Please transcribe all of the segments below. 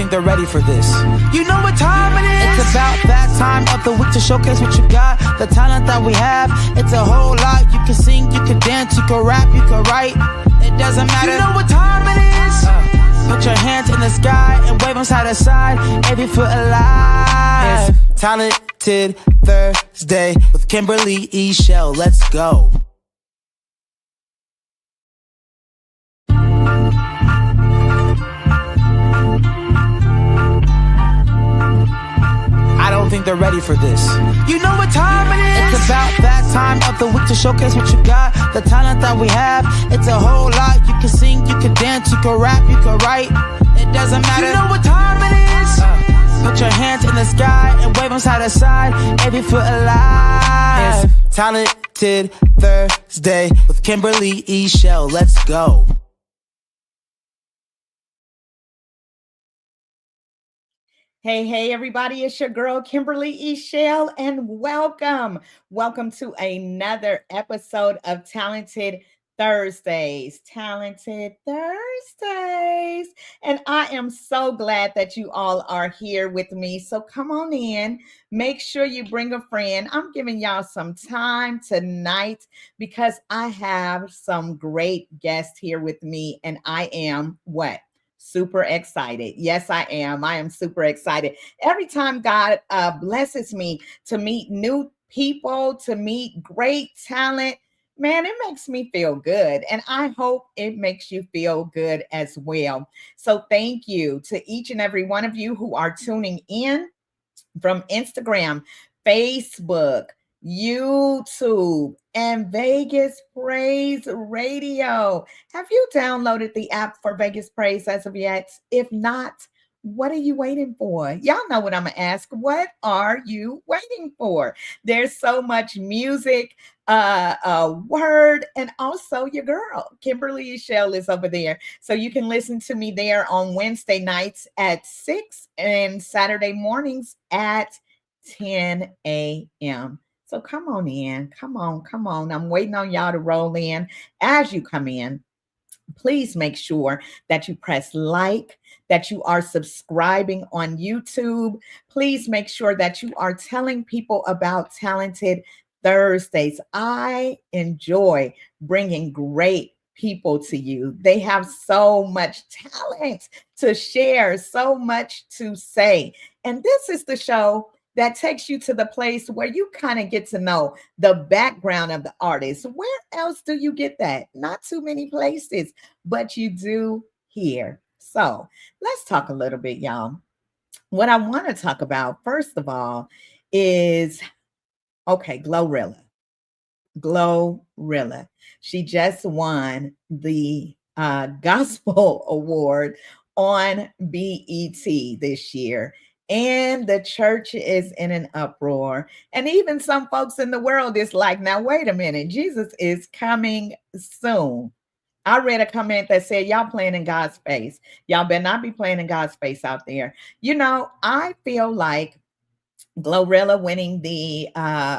think they're ready for this. You know what time it is? It's about that time of the week to showcase what you got, the talent that we have. It's a whole lot. You can sing, you can dance, you can rap, you can write. It doesn't matter. You know what time it is? Put your hands in the sky and wave them side to side. Every foot alive. It's Talented Thursday with Kimberly Eichelle. Let's go. I don't think they're ready for this. You know what time it is? It's about that time of the week to showcase what you got, the talent that we have. It's a whole lot. You can sing, you can dance, you can rap, you can write. It doesn't matter. You know what time it is? Put your hands in the sky and wave them side to side. Every foot alive. It's Talented Thursday with Kimberly Eichelle. Let's go. Hey, everybody, it's your girl, Kimberly Eichelle, and welcome. Welcome to another episode of Talented Thursdays. Talented Thursdays. And I am so glad that you all are here with me. So come on in. Make sure you bring a friend. I'm giving y'all some time tonight because I have some great guests here with me, and I am what? Super excited. Yes, I am. I am super excited. Every time God blesses me to meet new people, to meet great talent, man, it makes me feel good. And I hope it makes you feel good as well. So thank you to each and every one of you who are tuning in from Instagram, Facebook, YouTube, and Vegas Praise Radio. Have you downloaded the app for Vegas Praise as of yet? If not, what are you waiting for? Y'all know what I'm going to ask. What are you waiting for? There's so much music, word, and also your girl, Kimberly Eichelle, is over there. So you can listen to me there on Wednesday nights at 6 and Saturday mornings at 10 a.m. So come on in. Come on. I'm waiting on y'all to roll in. As you come in, please make sure that you press like, that you are subscribing on YouTube. Please make sure that you are telling people about Talented Thursdays. I enjoy bringing great people to you. They have so much talent to share, so much to say. And this is the show that takes you to the place where you kind of get to know the background of the artist. Where else do you get that? Not too many places, but you do here. So let's talk a little bit, y'all. What I want to talk about, first of all, is, Glorilla. Glorilla. She just won the Gospel Award on BET this year. And the church is in an uproar. And even some folks in the world is like, now, wait a minute, Jesus is coming soon. I read a comment that said, y'all playing in God's face. Y'all better not be playing in God's face out there. You know, I feel like Glorilla winning the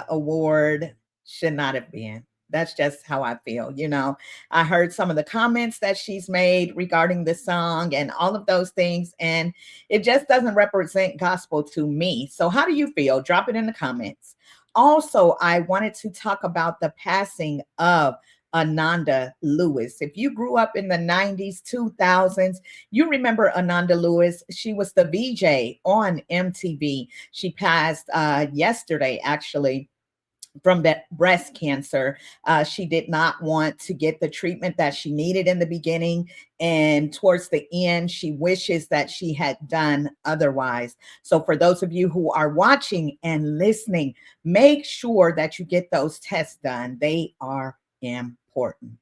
award should not have been. That's just how I feel. You know, I heard some of the comments that she's made regarding the song and all of those things, and it just doesn't represent gospel to me. So how do you feel? Drop it in the comments. Also, I wanted to talk about the passing of Ananda Lewis. If you grew up in the 90s, 2000s, you remember Ananda Lewis. She was the VJ on MTV. She passed yesterday, actually, from that breast cancer. She did not want to get the treatment that she needed in the beginning. And towards the end, she wishes that she had done otherwise. So for those of you who are watching and listening, make sure that you get those tests done. They are important.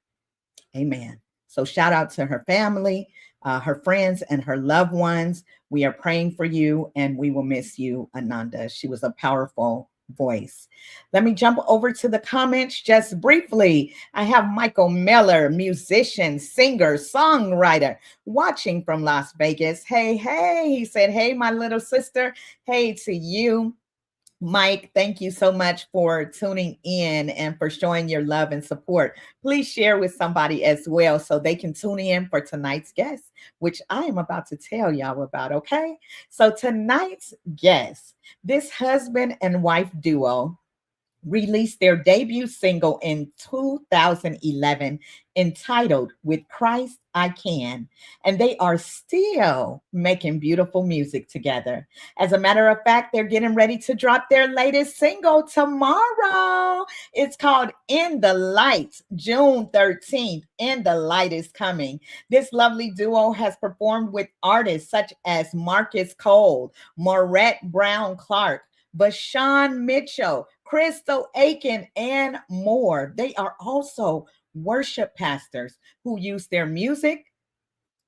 Amen. So shout out to her family, her friends, and her loved ones. We are praying for you, and we will miss you, Ananda. She was a powerful voice. Let me jump over to the comments just briefly. I have Michael Miller, musician, singer, songwriter, watching from Las Vegas. Hey, he said, hey, my little sister. Hey to you. Mike, thank you so much for tuning in and for showing your love and support. Please share with somebody as well so they can tune in for tonight's guest, which I am about to tell y'all about. Okay. So, tonight's guest, this husband and wife duo, released their debut single in 2011 entitled With Christ I Can, and they are still making beautiful music together. As a matter of fact, they're getting ready to drop their latest single tomorrow. It's called In the Light, June 13th. In the Light is coming. This lovely duo has performed with artists such as Marcus Cole, Maurette Brown Clark, Bashan Mitchell, Crystal Aiken, and more. They are also worship pastors who use their music,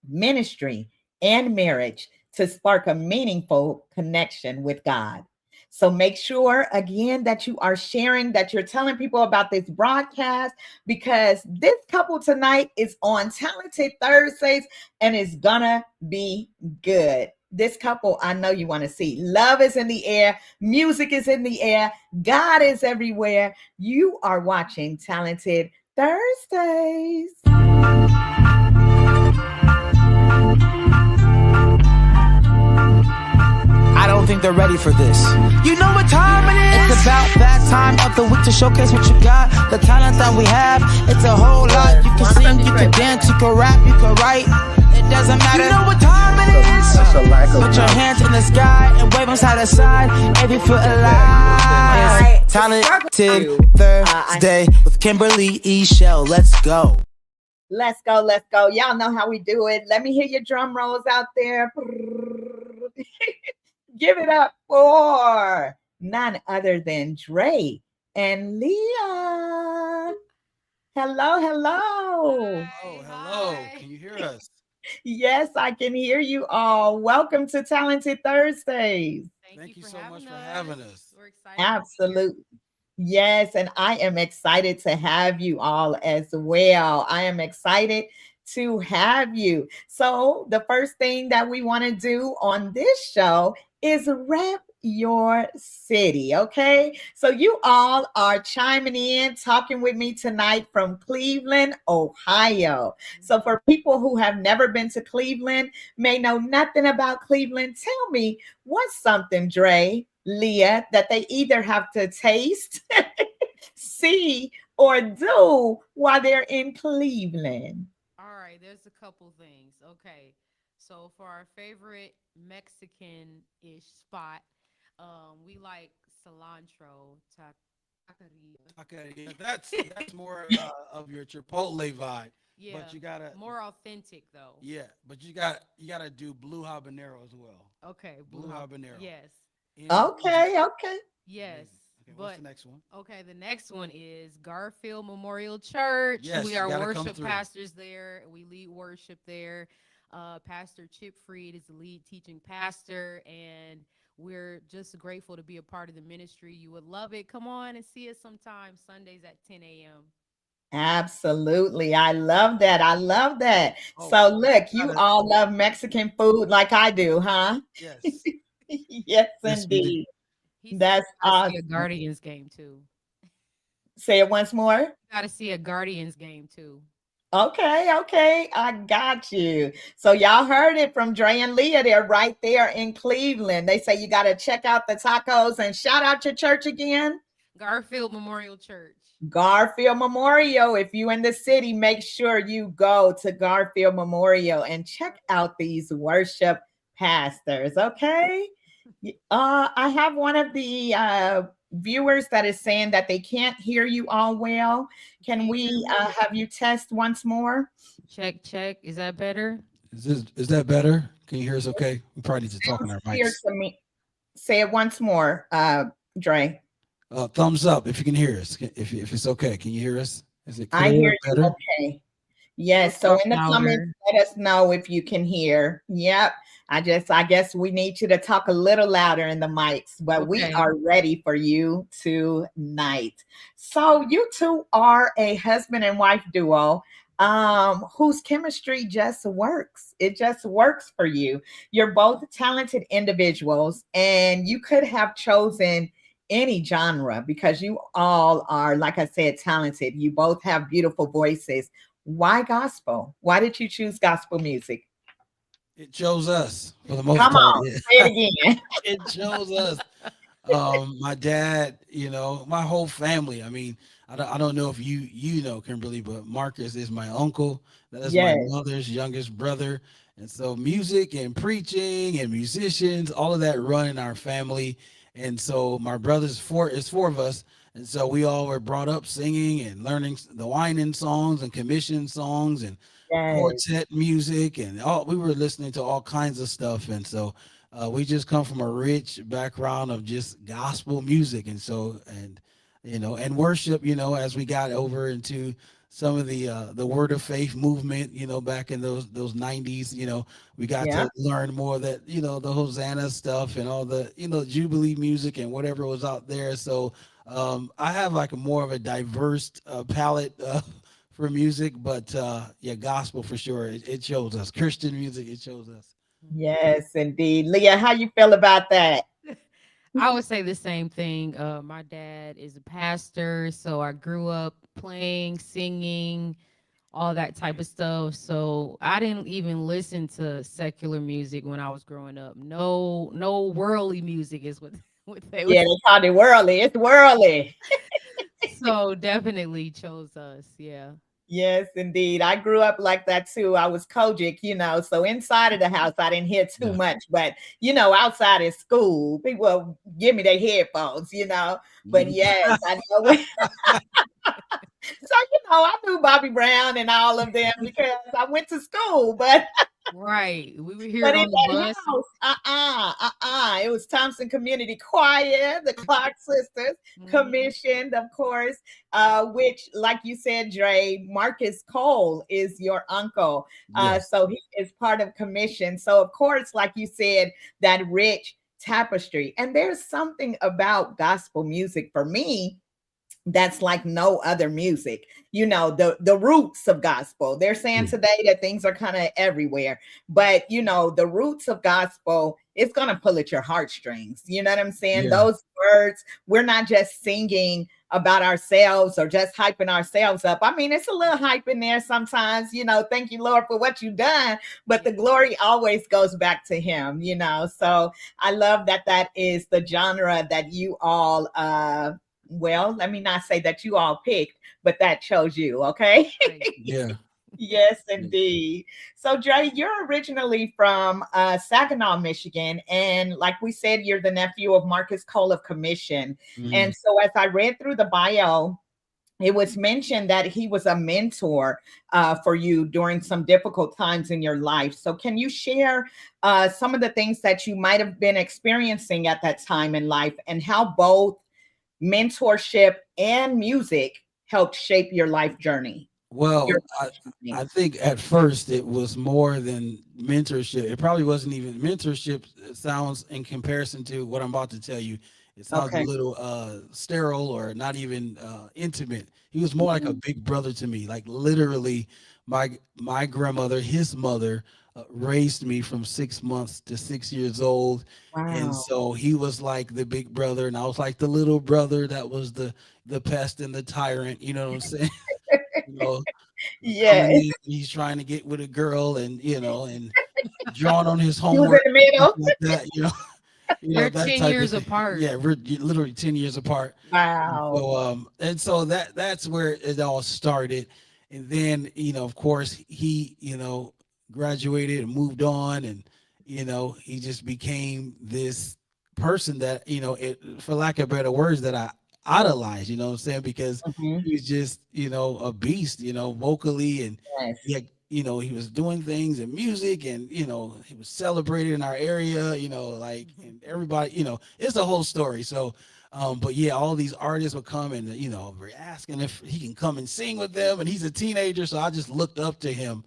ministry, and marriage to spark a meaningful connection with God. So make sure again that you are sharing, that you're telling people about this broadcast, because this couple tonight is on Talented Thursdays and it's gonna be good. This couple, I know you want to see. Love is in the air, music is in the air, God is everywhere. You are watching Talented Thursdays. I don't think they're ready for this. You know what time it is? It's about that time of the week to showcase what you got, the talent that we have. It's a whole lot. You can sing, you can dance, you can rap, you can write. It doesn't matter. You know what time it is? Put your hands in the sky and wave them side to side. Every foot alive. Talented Thursday with Kimberly Eichelle. Let's go. Let's go, let's go. Y'all know how we do it. Let me hear your drum rolls out there. Give it up for none other than Dre and Leah. Hello, hello. Oh, hello. Can you hear us? Yes, I can hear you all. Welcome to Talented Thursdays. Thank you so much for having us. We're excited. Absolutely. Yes, and I am excited to have you all as well. I am excited to have you. So, the first thing that we want to do on this show is rep your city. Okay. So, you all are chiming in, talking with me tonight from Cleveland, Ohio. So, for people who have never been to Cleveland, may know nothing about Cleveland, tell me what's something, Dre, Leah, that they either have to taste, see, or do while they're in Cleveland. All right, there's a couple things. Okay, so for our favorite Mexican-ish spot, we like cilantro taqueria. Okay, yeah, that's more of your Chipotle vibe. Yeah, But you gotta more authentic though. yeah, but you gotta do blue habanero as well. Okay, Blue habanero. Yes, Okay, okay. yes. Okay, But what's the next one? okay, the next one is Garfield Memorial Church. Yes, We you are gotta come worship through. pastors there. We lead worship there. Pastor Chip Freed is the lead teaching pastor, and we're just grateful to be a part of the ministry. You would love it. Come on and see us sometime Sundays at 10 a.m. Absolutely. I love that. I love that. Oh, So, look, you gotta- all love Mexican food like I do, huh? yes. Yes, Yes, we do. indeed. He said That's you gotta see a awesome. Guardians game too. Say it once more. You got to see a Guardians game too. Okay, okay, I got you. So y'all heard it from Dre and Leah. They're right there in Cleveland. They say you got to check out the tacos and shout out your church again. Garfield Memorial Church. Garfield Memorial. If you in the city, make sure you go to Garfield Memorial and check out these worship pastors. Okay. I have one of the viewers that is saying that they can't hear you all well. Can we have you test once more? Check, check. Is that better? Is that better? Can you hear us okay? We probably need to talk on our Here mics. to me. Say it once more, Dre. Thumbs up if you can hear us. If it's okay. Can you hear us? Is it I clear? hear you Better? okay. Yes, so Talk in the comments, louder. let us know if you can hear. Yep. I guess we need you to talk a little louder in the mics, but we Okay. are ready for you tonight. So you two are a husband and wife duo whose chemistry just works. It just works for you. You're both talented individuals, and you could have chosen any genre, because you all are, like I said, talented. You both have beautiful voices. Why gospel? Why did you choose gospel music? It chose us for the most Come part. on, Yeah, say it again. it chose us. My dad, my whole family. I mean, I don't know if you know Kimberly, but Marcus is my uncle. That is my Yes, mother's youngest brother. And so music and preaching and musicians, all of that run in our family. And so my brother's four of us. And so we all were brought up singing and learning the whining songs and commission songs and yes, quartet music, and all we were listening to all kinds of stuff. And so we just come from a rich background of just gospel music, and so and worship. As we got over into some of the word of faith movement, back in those 90s, we got yeah. to learn more of that, the Hosanna stuff and all the Jubilee music and whatever was out there. So I have like a more of a diverse palette for music, but yeah, gospel for sure. It shows us Christian music. It shows us. Yes, indeed. Leah, how you feel about that? I would say the same thing. My dad is a pastor, so I grew up playing, singing, all that type of stuff. So I didn't even listen to secular music when I was growing up. No, no worldly music is what what they would. Yeah, they call it worldly. It's worldly. So definitely chose us. Yeah. Yes, indeed. I grew up like that too. I was Kojic, so inside of the house, I didn't hear too Yeah. much, but outside in school, people give me their headphones, But Mhm. yes, I know. So, I knew Bobby Brown and all of them because I went to school, but Right. We would hear But it in on the that bus. house, it was Thompson Community Choir, the Clark Sisters, Mhm. commissioned, of course, which, like you said, Dre, Marcus Cole is your uncle. Yes. So he is part of commission. So, of course, like you said, that rich tapestry. And there's something about gospel music for me that's like no other music. The roots of gospel, they're saying Mm. today that things are kind of everywhere, but the roots of gospel, it's going to pull at your heartstrings. You know what I'm saying? Yeah. Those words, we're not just singing about ourselves or just hyping ourselves up. I mean, it's a little hype in there sometimes, thank you, Lord, for what you've done, but the glory always goes back to him. So I love that that is the genre that you all well, let me not say that you all picked, but that chose you, okay? Right. Yeah. Yes, Yeah. indeed. So, Dre, you're originally from Saginaw, Michigan. And like we said, you're the nephew of Marcus Cole of Commission. Mhm. And so, as I read through the bio, it was mentioned that he was a mentor for you during some difficult times in your life. So, can you share some of the things that you might have been experiencing at that time in life and how both mentorship and music helped shape your life journey? Your Well, I life journey. I think at first it was more than mentorship. It probably wasn't even mentorship. Sounds in comparison to what I'm about to tell you. It sounds a Okay. little sterile or not even intimate. He was more like a Mhm. big brother to me. Like literally, my grandmother, his mother, raised me from 6 months to 6 years old, and Wow. so he was like the big brother, and I was like the little brother that was the pest and the tyrant. You know what I'm saying? You know, coming Yes. in, he's trying to get with a girl, and and drawing on his He was in homework the and stuff middle. like that. They're That 10 type of years thing. apart. Yeah, we're literally 10 years apart. Wow. And so that's where it all started. And then, of course, he, graduated and moved on, and he just became this person that, for lack of better words, that I idolized, you know what I'm saying? Because Mhm. he was just, a beast, vocally, and Yes. he was doing things in music, and he was celebrated in our area, like, Mhm. and everybody, it's a whole story. So but yeah, all these artists would come, and we're asking if he can come and sing with them, and he's a teenager, so I just looked up to him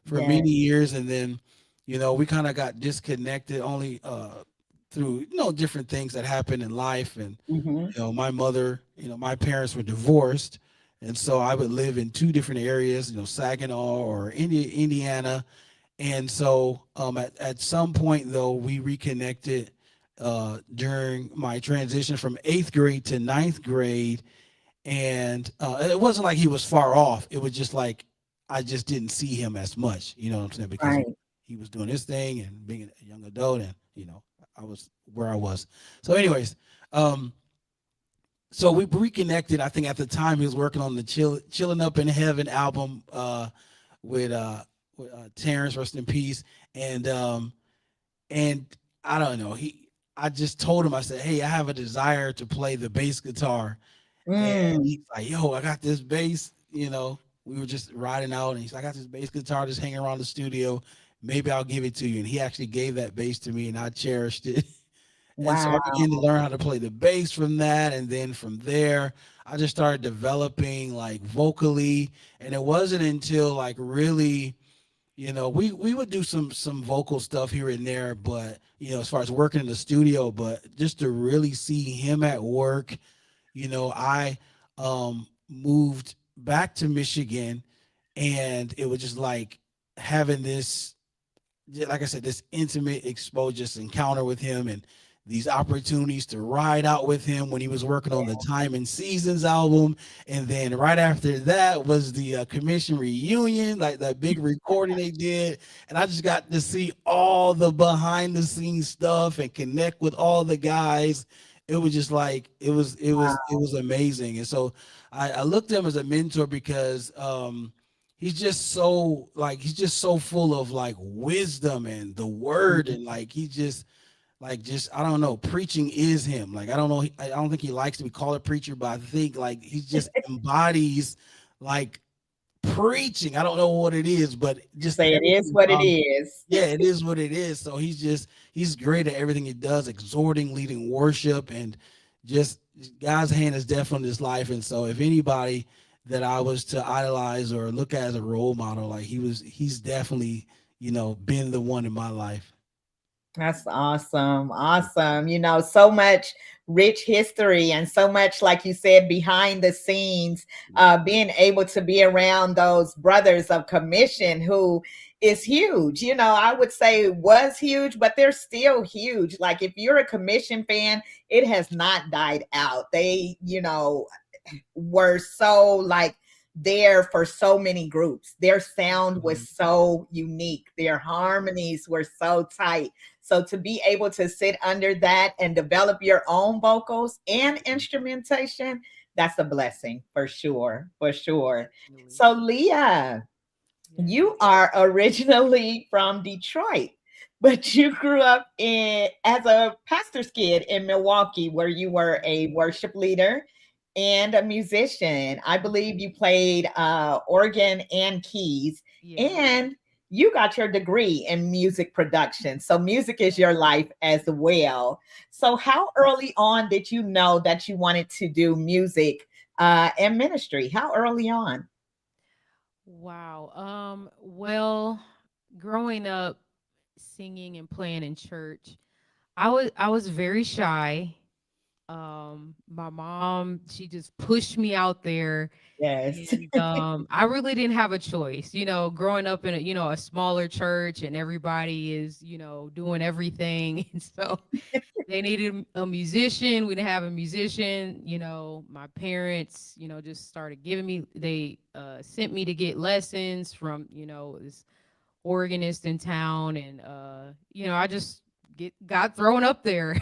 for Yes. many years. And then we kind of got disconnected only through different things that happened in life. And Mhm. my mother, my parents were divorced, and so I would live in two different areas, Saginaw or Indiana. And so at some point though we reconnected, during my transition from eighth grade to ninth grade. And it wasn't like he was far off. It was just like I just didn't see him as much, you know what I'm saying? Because Right. he was doing his thing and being a young adult, and I was where I was. So, anyways, um, so we reconnected. I think at the time he was working on the "Chilling Up in Heaven" album with Terrence, rest in peace, and and I don't know. I just told him, I said, "Hey, I have a desire to play the bass guitar." And Mm, he's like, "Yo, I got this bass." We were just riding out, and he's like, "I got this bass guitar just hanging around the studio. Maybe I'll give it to you." And he actually gave that bass to me, and I cherished it. And so I wow. began to learn how to play the bass from that, and then from there, I just started developing like vocally. And it wasn't until like really, we would do some vocal stuff here and there, but as far as working in the studio, but just to really see him at work, I moved back to Michigan, and it was just like having this, like I said, this intimate exposure, this encounter with him, and these opportunities to ride out with him when he was working on the Time and Seasons album. And then right after that was the commission reunion, like that big recording they did. And I just got to see all the behind the scenes stuff and connect with all the guys. It was just like it was amazing. And so I looked at him as a mentor because he's just so full of like wisdom and the word, and like he just I don't know, preaching is him. Like I don't know, I don't think he likes to be called a preacher, but I think like he just embodies like preaching. I don't know what it is, but just Say it everything is what it about him. is. Yeah, it is what it is. So he's great at everything he does, exhorting, leading worship, and just God's hand is definitely in his life. And so if anybody that I was to idolize or look at as a role model, like he's definitely, been the one in my life. That's awesome. Awesome. So much rich history and so much, like you said, behind the scenes, being able to be around those brothers of commission who is huge. I would say was huge, but they're still huge. Like if you're a commission fan, it has not died out. They, were so like there for so many groups. Their sound was Mhm. so unique. Their harmonies were so tight. So to be able to sit under that and develop your own vocals and instrumentation, that's a blessing for sure. For sure. Definitely. So Leah, you Yes. are originally from Detroit, but you grew up in as a pastor's kid in Milwaukee, where you were a worship leader and a musician. I believe you played organ and keys, Yes. and you got your degree in music production. So music is your life as well. So how early on did you know that you wanted to do music and ministry? How early on? Wow. Well, growing up singing and playing in church, I was very shy. My mom, she just pushed me out there, Yes. and I really didn't have a choice. Growing up in a smaller church, and everybody is, doing everything. And so they needed a musician. We didn't have a musician. My parents, just started giving me, they sent me to get lessons from, this organist in town. And, I just got thrown up there.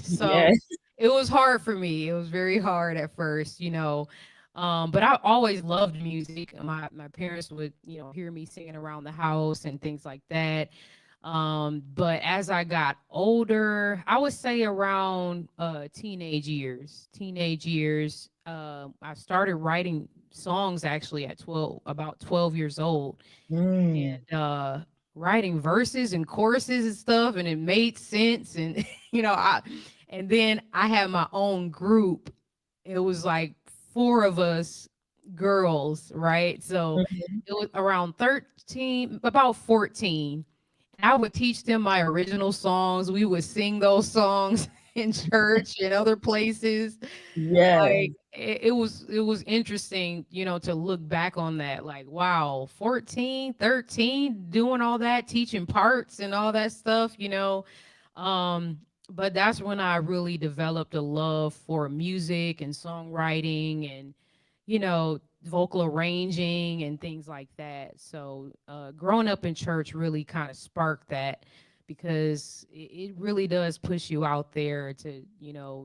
So Yes. it was hard for me. It was very hard at first, but I always loved music. My parents would, hear me singing around the house and things like that. But as I got older, I would say around teenage years, I started writing songs actually at about 12 years old, Mm. and writing verses and choruses and stuff, and it made sense. And and then I had my own group. It was like four of us girls, right? So Mhm. it was around 13, about 14. And I would teach them my original songs. We would sing those songs in church and other places. Like Yes. it was interesting, to look back on that. Like, wow, 14, 13, doing all that, teaching parts and all that stuff. Um, But that's when I really developed a love for music and songwriting and, vocal arranging and things like that. So, growing up in church really kind of sparked that because it really does push you out there to,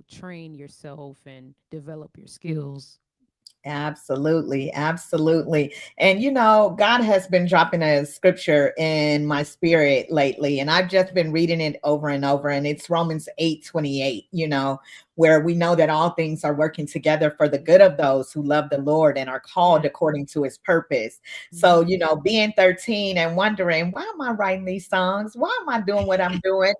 train yourself and develop your skills. Absolutely, absolutely. And God has been dropping a scripture in my spirit lately, and I've just been reading it over and over. And it's Romans 8:28, where we know that all things are working together for the good of those who love the Lord and are called Yeah. according to his purpose. So, Mhm. being 13 and wondering, why am I writing these songs? Why am I doing what I'm doing?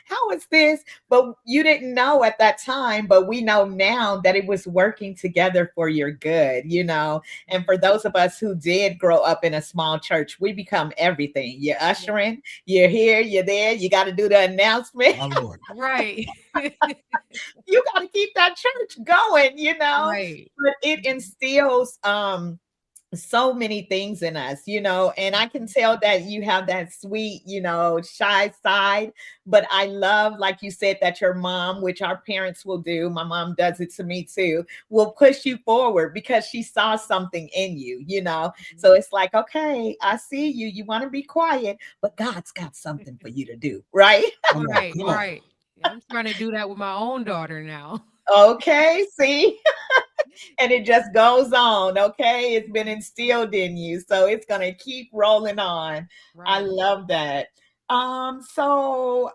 How is this? But you didn't know at that time, but we know now that it was working together for your good, And for those of us who did grow up in a small church, we become everything. You're Yeah. ushering, you're here, you're there, you got to do the announcement. My Lord. Right. You got to keep that church going, Right. But it Mhm. instills so many things in us, and I can tell that you have that sweet, shy side. But I love, like you said, that your mom, which our parents will do, my mom does it to me too, will push you forward because she saw something in you, Mhm. So it's like, okay, I see you. You want to be quiet, but God's got something for you to do, right? Come on. Right, Come on. right. Yeah, I'm trying to do that with my own daughter now. Okay, see? And it just goes on. Okay. It's been instilled in you. So it's going to keep rolling on. I Right. love that. So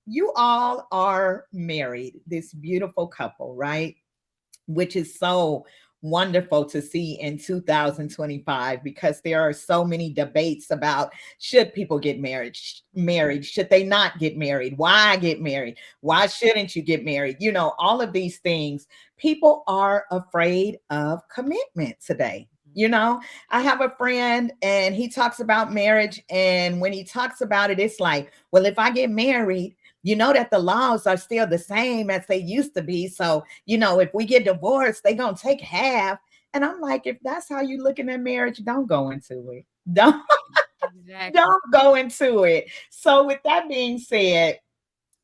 you all are married, this beautiful couple, right? Which is so wonderful to see in 2025 because there are so many debates about should people get Mhm. married, should they not get married, why get married, why shouldn't you get married, all of these things. People are afraid of commitment today. Mhm. I have a friend and he talks about marriage, and when he talks about it, it's like, well, if I get married, that the laws are still the same as they used to be. So, if we get divorced, they gonna take half. And I'm like, if that's how you looking at marriage, don't go into it. Don't Right. Exactly. don't go into it. So with that being said,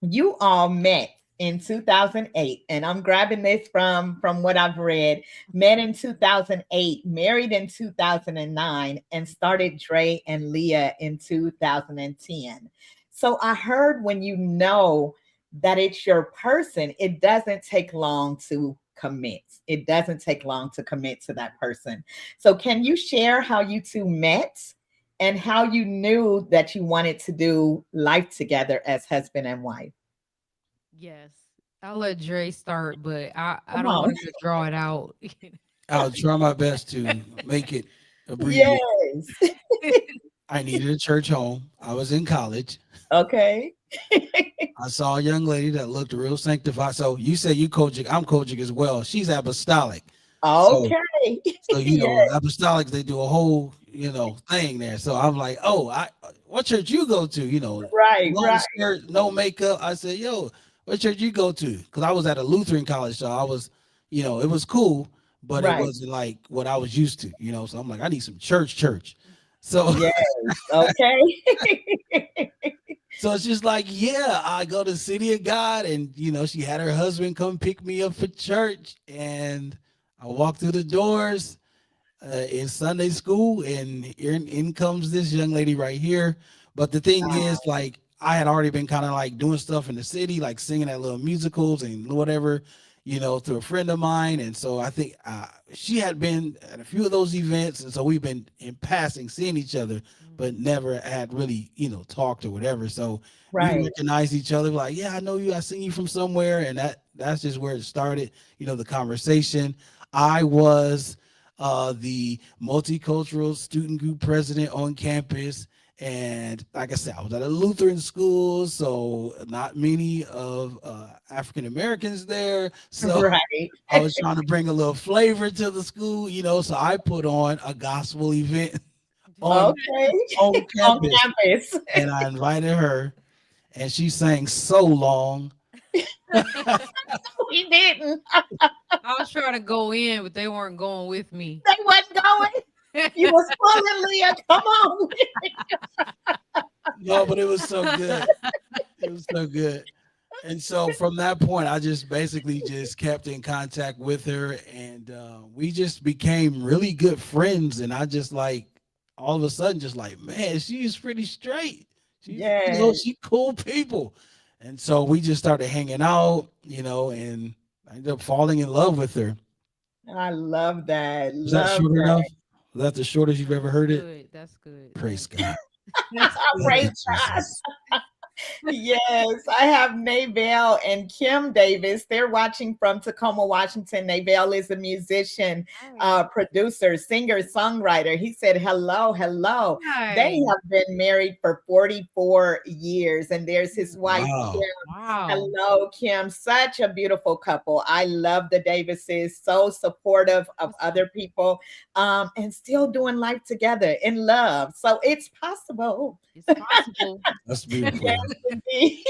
you all met in 2008, and I'm grabbing this from what I've read. Met in 2008, married in 2009, and started Dre and Leah in 2010. So I heard, when that it's your person, it doesn't take long to commit. It doesn't take long to commit to that person. So can you share how you two met and how you knew that you wanted to do life together as husband and wife? Yes. I'll let Dre start, but I Come don't on. want him to draw it out. I'll try my best to make it abbreviated. Yes. I needed a church home. I was in college. Okay. I saw a young lady that looked real sanctified. So you say you Kojic, I'm Kojic as well. She's apostolic. So Okay. Yes. apostolics, they do a whole, thing there. So I'm like, oh, what church you go to? Right, Long right, skirt, no makeup. I said, yo, what church you go to? Because I was at a Lutheran college, so I was, it was cool, but it right. wasn't like what I was used to. So I'm like, I need some church. So Yes. Okay. so it's just like, yeah, I go to City of God, and she had her husband come pick me up for church, and I walk through the doors in Sunday school, and in comes this young lady right here. But the thing is, like, I had already been kind of like doing stuff in the city, like singing at little musicals and whatever, through a friend of mine. And so I think she had been at a few of those events, and so we've been in passing seeing each other, but Mhm. never had really, talked or whatever. So we Right. recognized each other, like, yeah, I know you, I seen you from somewhere, and that's just where it started, the conversation. I was the multicultural student group president on campus. And like I said, I was at a Lutheran school, so not many of African Americans there. So Right. I was trying to bring a little flavor to the school, So I put on a gospel event on Okay. on On campus, campus. and I invited her, and she sang so long. We didn't. I was trying to go in, but they weren't going with me. They wasn't going. You was pulling, Leah. Come on. No, but it was so good. It was so good. And so from that point, I just basically just kept in contact with her, and we just became really good friends. And I just like all of a sudden, just like, man, she's pretty straight. She's, Yes, she cool people. And so we just started hanging out, and I ended up falling in love with her. I love that. Was that Love short that. enough? Was that the shortest you've ever heard it? Good. That's good. Praise Yes. God. That's Thank Praise you, good. God. Jesus. Yes, I have Navell and Kim Davis. They're watching from Tacoma, Washington. Navell is a musician, Hi. producer, singer, songwriter. He said, hello, hello. They Hi. have been married for 44 years, and there's his wife, Wow. Kim. Wow. Hello, Kim. Such a beautiful couple. I love the Davises, so supportive of Awesome. other people, and still doing life together in love. So it's possible. It's possible. That's Yes, beautiful. indeed.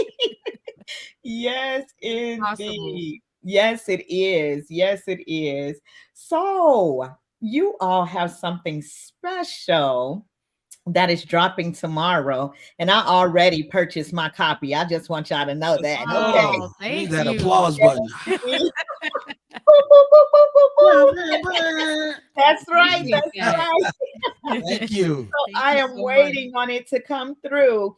Yes, It's possible. indeed. Yes, it is. Yes, it is. So, you all have something special that is dropping tomorrow, and I already purchased my copy. I just want y'all to know Let's that. Okay. go. Oh, We need thank that you. applause button. Boop, boop, boop, boop, boop, boop. That's right. Appreciate That's that. right. Thank you. So Thank I you am so much. waiting on it to come through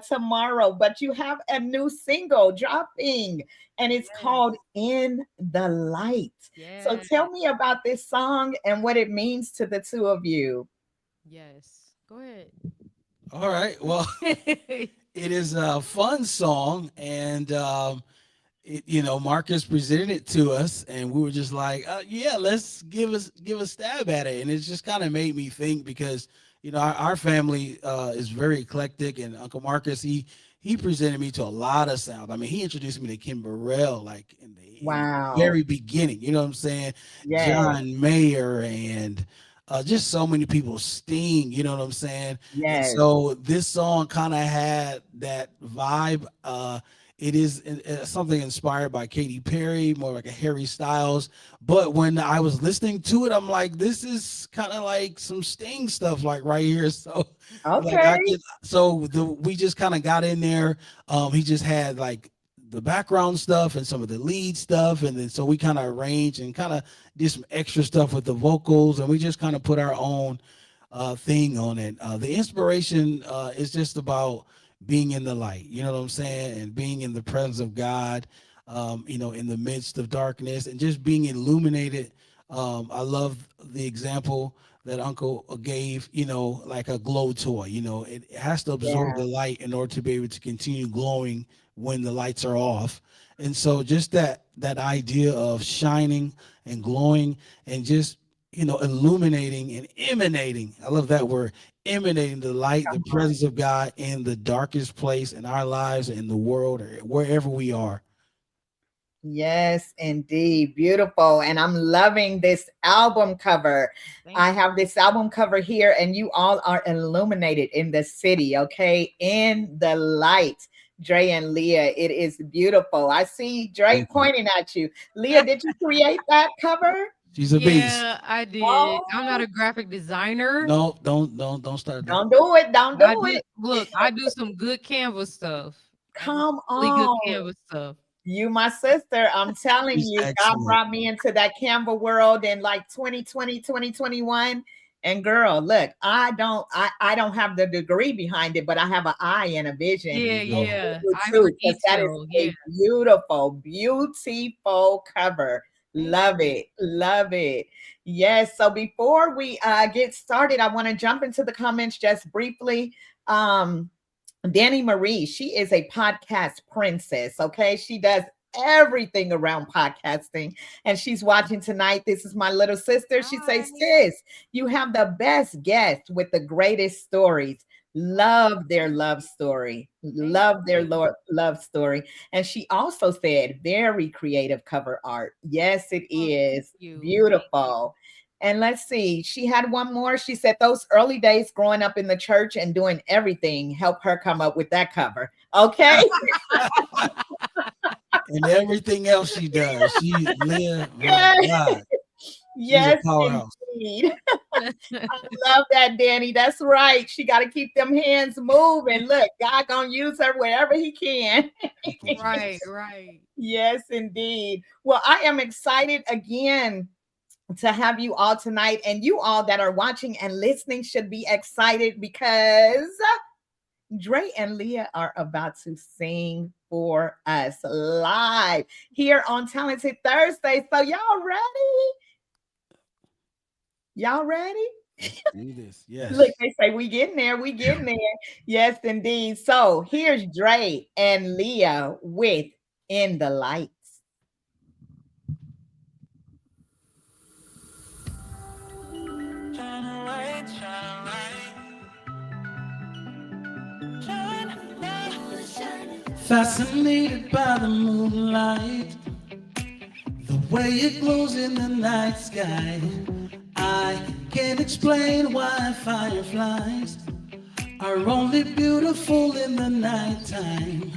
tomorrow. But you have a new single dropping, and it's called Yes. In the Light. So Yes. tell me about this song and what it means to the two of you. Yes. Go ahead. All right. Well, it is a fun song, and Marcus presented it to us, and we were just like, yeah, let's give a stab at it. And it just kind of made me think because our family is very eclectic, and Uncle Marcus he presented me to a lot of sounds. I mean, he introduced me to Kim Burrell like in the Wow. very beginning. You know what I'm saying? Yes. John Mayer and just so many people. Sting. You know what I'm saying? And Yes. so this song kind of had that vibe. It is something inspired by Katy Perry, more like a Harry Styles. But when I was listening to it, I'm like, this is kind of like some Sting stuff, like right here. So, like Okay. we just kind of got in there. He just had like the background stuff and some of the lead stuff, and then so we kind of arranged and kind of did some extra stuff with the vocals, and we just kind of put our own thing on it. The inspiration is just about being in the light, you know what I'm saying, and being in the presence of God, in the midst of darkness, and just being illuminated. I love the example that Uncle gave, like a glow toy. It has to absorb Yeah. the light in order to be able to continue glowing when the lights are off. And so just that idea of shining and glowing and just illuminating and emanating. I love that word, emanating the light, the presence of God in the darkest place in our lives, in the world, or wherever we are. Yes, indeed. Beautiful. And I'm loving this album cover. Thank I have this album cover here, and you all are illuminated in the city, okay? In the light. Dre and Leah, it is beautiful. I see Dre Thank you. pointing at you. Leah, did you create that cover? She's a beast. Yeah, I did. I'm not Oh, a graphic designer. No, don't start that. don't do it. Don't I do do it. look, I do some good canvas stuff. I do Come really good on. canvas stuff. You, my sister, I'm telling She's you, God excellent. brought me into that Canva world in like 2020, 2021. And girl, look, I don't have the degree behind it, but I have an eye and a vision. There Yeah, you And go. you yeah. do Eye for too, because that is detail. Yeah. a beautiful, beautiful cover. Thank Love you. it. Love it. Yes. So before we get started, I want to jump into the comments just briefly. Danny Marie, she is a podcast princess. Okay. She does everything around podcasting, and she's watching tonight. This is my little sister. She says, Hi. sis, you have the best guest with the greatest stories. Love their love story. Thank Love their you. love story. And she also said, very creative cover art. Yes, it Oh, thank is you. Thank you. beautiful. And let's see, she had one more. She said those early days growing up in the church and doing everything helped her come up with that cover. Okay. And everything else she does, she live. My Yes, God, she's a yes, powerhouse. indeed. I love that, Danny. That's right. She got to keep them hands moving. Look, God gonna use her wherever He can. Thank you, Right, Jesus. right. Yes, indeed. Well, I am excited again to have you all tonight, and you all that are watching and listening should be excited because Dre and Leah are about to sing for us live here on Talented Thursday. So y'all ready? Y'all ready? Let's do this. Look, Yes. they say we getting there, we getting there. Yes, indeed. So here's Dre and Leah with In the Lights. Shine a light, shine a light. Shine a light. Fascinated by the moonlight, the way it glows in the night sky. I can't explain why fireflies are only beautiful in the nighttime.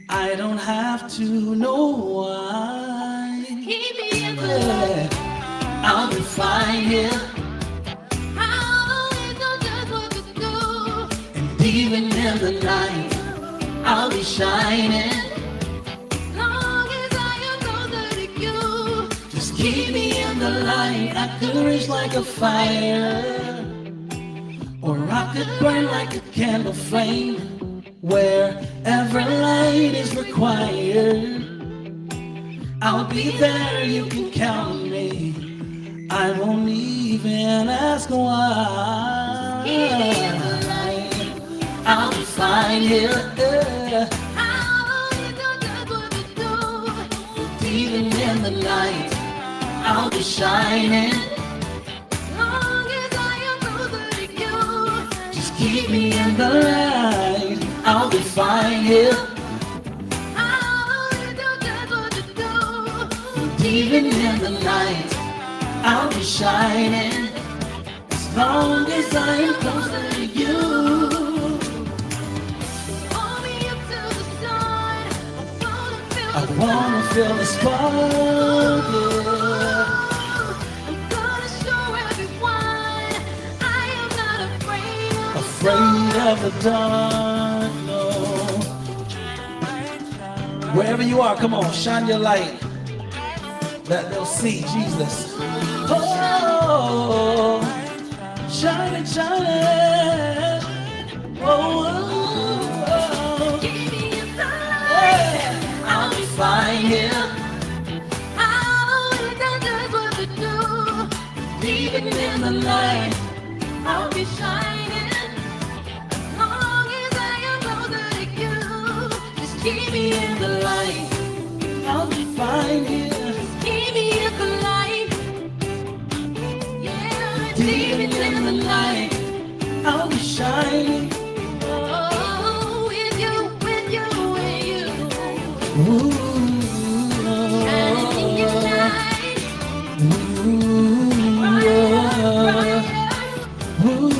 I don't have to know why. Keep me in the light. I'll be fine here. I'll always know just what to do. And even in the night, I'll be shining. Long as I am closer to you. Just keep me in the light. I could reach like a fire, or I could burn like a candle flame. Wherever light is required, I'll be there, you can count on me. I won't even ask why. I'll be fine here. I'll always know just what to do. Even in the night, I'll be shining. Long as I am closer to you. Just keep me in the light. I'll be fine here. I'll always know just what to do. Even in the night, I'll be shining. As long as I am closer to you. Hold me up to the sun. I wanna feel the spark, yeah. I'm gonna show everyone I am not afraid of the dark, no. Wherever you are, come on, shine your light. That they'll see Jesus. Oh, shining, shining. Oh, oh, oh. Yeah, I'll be fine here. I'll always know just what to do. Even in the night, I'll be shining. As long as I am closer to you. Just keep me in the light. I'll be fine here. Keep me in the light. Yeah, even in the night, I'll be shining. Oh, with you, with you, with you. Ooh, shining in your light. Ooh, yeah. Ooh,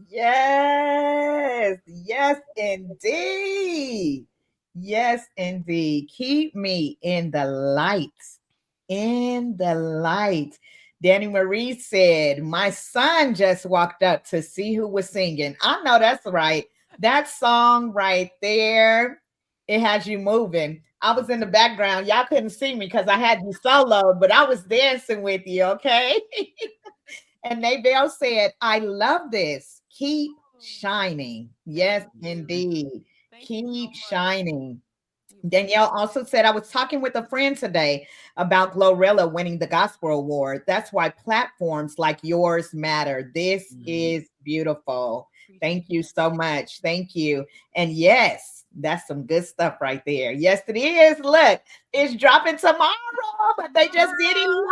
yeah. Yes, yes, indeed. Yes, indeed. Keep me in the light. In the light. Danny Marie said, my son just walked up to see who was singing. I know that's right. That song right there, it has you moving. I was in the background. Y'all couldn't see me because I had you soloed, but I was dancing with you, okay? And Naybell said, I love this. Keep shining. Yes, indeed. Thank you so Keep much. shining. We Danielle also said, I was talking with a friend today about Glorilla winning the Gospel Award. That's why platforms like yours matter. This is beautiful. appreciate Thank you that. so much. Thank you. And yes, that's some good stuff right there. Yes, it is. Look, it's dropping tomorrow, but they just did it live.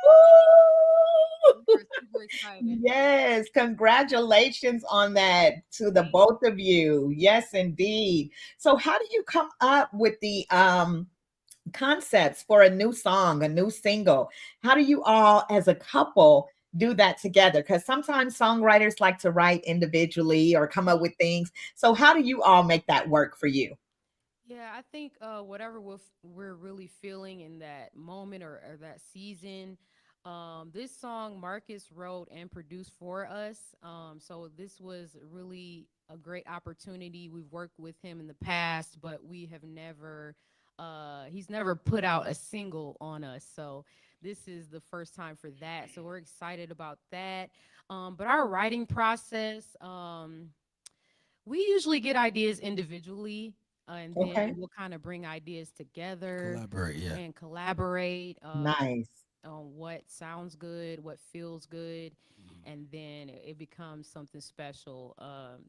Woo! We're super excited. Yes, congratulations on that to the both of you. Yes, indeed. So how do you come up with the concepts for a new song, a new single? How do you all as a couple do that together? Because sometimes songwriters like to write individually or come up with things. So how do you all make that work for you? Yeah, I think whatever we're really feeling in that moment or that season, this song Marcus wrote and produced for us. So this was really a great opportunity. We've worked with him in the past, but we have never, he's never put out a single on us. So this is the first time for that. So we're excited about that. But our writing process, we usually get ideas individually, and then Okay. we'll kind of bring ideas together Collaborate, yeah. and collaborate Nice. on what sounds good, what feels good, and then it becomes something special.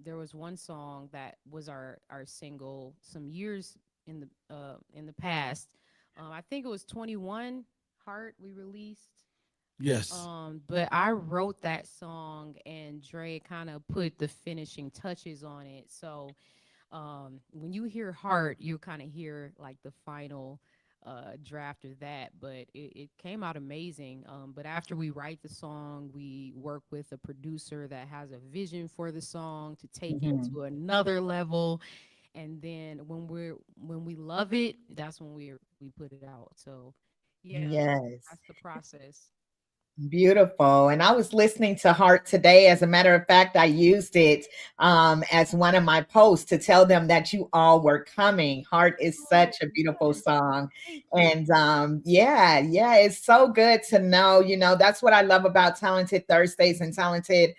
There was one song that was our single some years in the past. I think it was 21 Heart we released. Yes. But I wrote that song and Dre kind of put the finishing touches on it. So when you hear Heart, you kind of hear like the final draft of that, but it came out amazing. But after we write the song, we work with a producer that has a vision for the song to take it Mhm. to another level. And then when we love it, that's when we put it out. So yeah, Yes. that's the process. Beautiful. And I was listening to Heart today. As a matter of fact, I used it as one of my posts to tell them that you all were coming. Heart is Oh, such a beautiful yes. song. Thank you. And yeah, yeah, it's so good to know. That's what I love about Talented Thursdays and Talented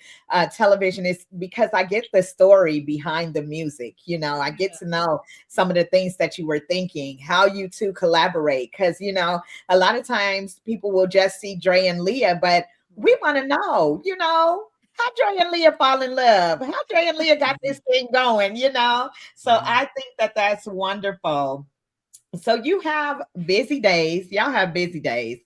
Television is because I get the story behind the music. I get Yeah. to know some of the things that you were thinking, how you two collaborate. Because, a lot of times people will just see Dre and Leah, but we Right. want to know, how Dre and Leah fall in love, how Dre and Leah got this thing going. So Mhm. I think that that's wonderful. So you have busy days, y'all have busy days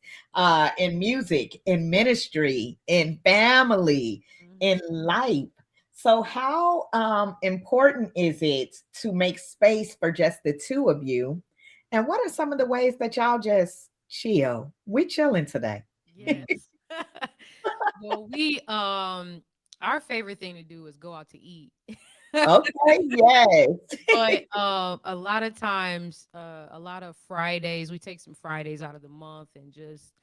in music, in ministry, in family, in Hmm. life. So how important is it to make space for just the two of you? And what are some of the ways that y'all just chill? We chilling today. Yes. Well, we our favorite thing to do is go out to eat. Okay, yes. But a lot of times, a lot of Fridays, we take some Fridays out of the month and just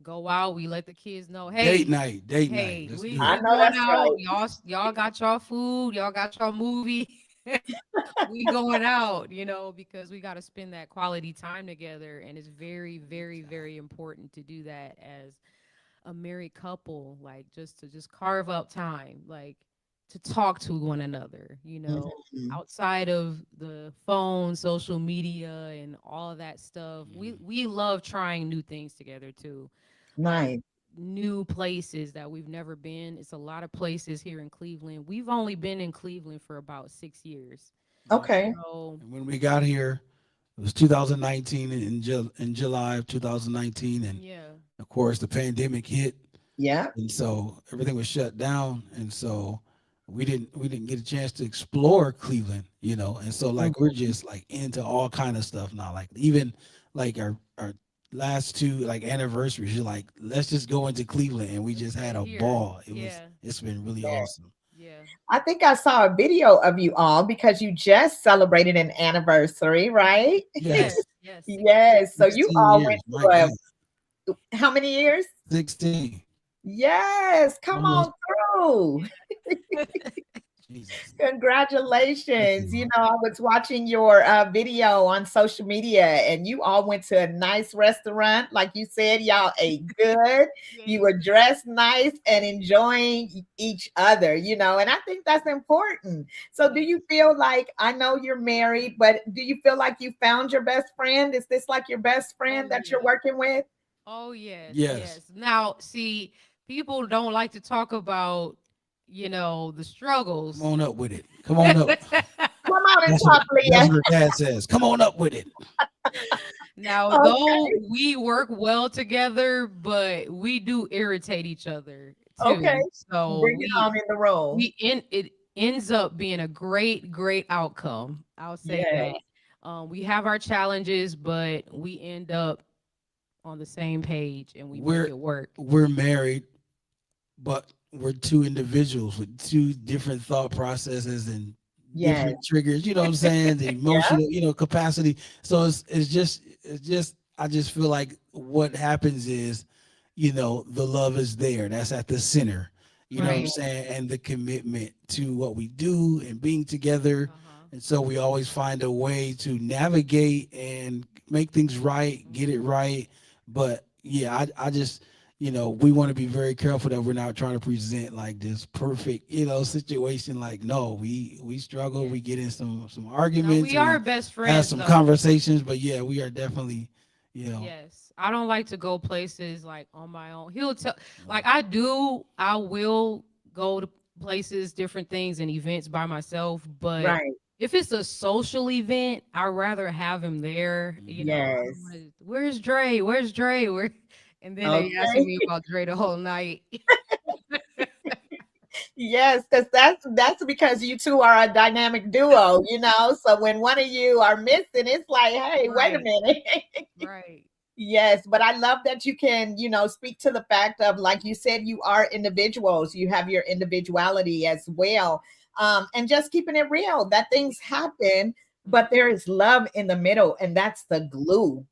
go out. We let the kids know, Date hey, night, date night. hey, Let's we do I it. we know going that's out. right. Y'all got y'all food. Y'all got y'all movie. We going out, because we got to spend that quality time together, and it's very, very, very important to do that as a married couple, like just to just carve up time, like to talk to one another, Mhm. outside of the phone, social media, and all of that stuff. We love trying new things together too, like Nice. new places that we've never been. It's a lot of places here in Cleveland. We've only been in Cleveland for about 6 years. Yeah. Okay. So And when we got here, it was 2019 in July of 2019, and yeah. of course the pandemic hit, Yeah. and so everything was shut down, and so we didn't get a chance to explore Cleveland, and so like we're Mhm. just like into all kind of stuff now, like even like our last two like anniversaries, you're like, let's just go into Cleveland, and we Let's just had stay a here. ball. Yeah. It's been really Yeah. awesome. Yeah. I think I saw a video of you all because you just celebrated an anniversary, right? Yes. Yes. Yes. 6 years. Yes. So you 16 all went years, my to God. how many years? 16. Yes. Come Almost. on through. Jesus. Thank Congratulations. you. I was watching your video on social media and you all went to a nice restaurant. Like you said, y'all ate good. You Yes. were dressed nice and enjoying each other. And I think that's important. So, do Yes. you feel like, I know you're married, but do you feel like you found your best friend? Is this like your best Oh friend that you're yeah. working with? Oh yes. Yes. Yes. Now, see, people don't like to talk about, the Come struggles. on up with it. Come on up. Come on and That's what talk, that's Leah. what her dad says. Come on up with it. Now, though Okay. we work well together, but we do irritate each other Okay. too. So Bring it on in the room. it ends up being a great, great outcome. I'll say Yes. that. We have our challenges, but we end up on the same page and we make We're it work. we're married but we're two individuals with two different thought processes and Yes. different triggers, you know what I'm saying? The Yeah. emotional, capacity. So it's just I just feel like what happens is, the love is there. That's at the center. You know what I'm Right. saying? And the commitment to what we do and being together. Uh-huh. And so we always find a way to navigate and make things right, get it Mhm. right. But yeah, I just we want to be very careful that we're not trying to present like this perfect, situation. Like, no, we struggle, we Yes. get in some No, arguments, we are we best have friends some though. conversations, but yeah, we are definitely, you know, Yes. I don't like to go places like on my own. He'll tell uh, like I will go to places, different things and events by myself, but Right. if it's a social event, I'd rather have him there. mhm. I don't Yes. want to, where's Dre? Where's Dre? Where and then they asking Okay. me about Dre the whole night. Yes, because that's because you two are a dynamic duo, you know. So when one of you are missing, it's like, hey, wait a Right. minute. Right. Yes, but I love that you can, speak to the fact of, like you said, you are individuals. You have your individuality as well. And just keeping it real that things happen, but Mhm. there is love in the middle, and that's the glue,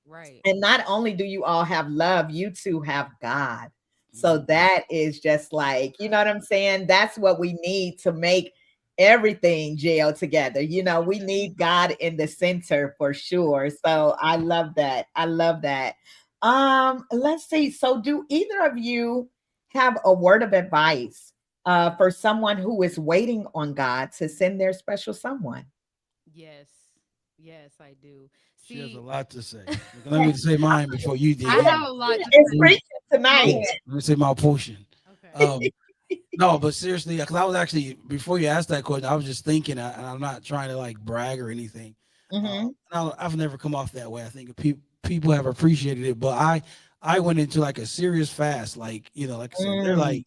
Right. And not only do you all have love, you two have God. So Mhm. that is just like, you know what I'm saying? That's what we need to make everything gel together. We need God in the center for sure. So I love that. I love that. Let's see. So do either of you have a word of advice for someone who is waiting on God to send their special someone? Yes. Yes, I do. She has a See, lot to say. Let me say mine before you I dig have in. a lot to It's say. Mhm. preaching tonight. Go Yeah, let me say my portion. Okay. Um, no, but seriously, because I was actually before you asked that question, I was just thinking, and I'm not trying to like brag or anything. Hmm. I've never come off that way. I think people have appreciated it, but I went into like a serious fast, like like I said, they're Mm, like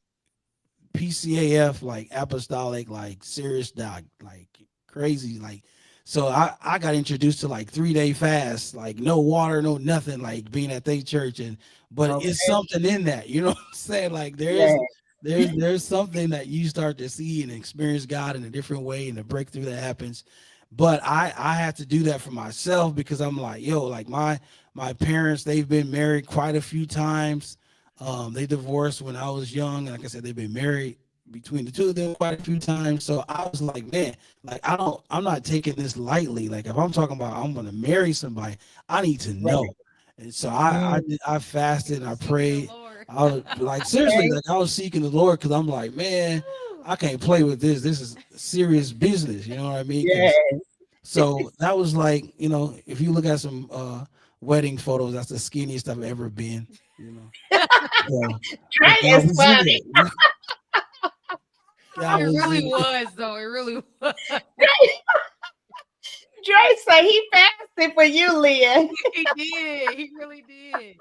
PCAF, like apostolic, like serious doc, like crazy, like. So I got introduced to like 3 day fast, like no water, no nothing, like being at their church, and but it's okay. something in that, you know what I'm saying? Like Yeah. there's something that you start to see and experience God in a different way, and the breakthrough that happens. But I had to do that for myself because I'm like, yo, like my parents, they've been married quite a few times. They divorced when I was young. Like I said, they've been married between the two of them quite a few times. So I was like, man, like I'm not taking this lightly. Like if I'm talking about I'm gonna marry somebody, I need to Right. know. And so Mm, I You fasted and were I seeking the prayed. Lord. I was like seriously, okay. like I was seeking the Lord because I'm like, man, Woo. I can't play with this. This is serious business. You know what I mean? Because Yes. so that was like, if you look at some wedding photos, that's the skinniest I've ever been. You know. So, but Trey God is was in funny. it. God It was really in it. was, though. It really was. Trey say he fasted for you, Leah. He did. He really did.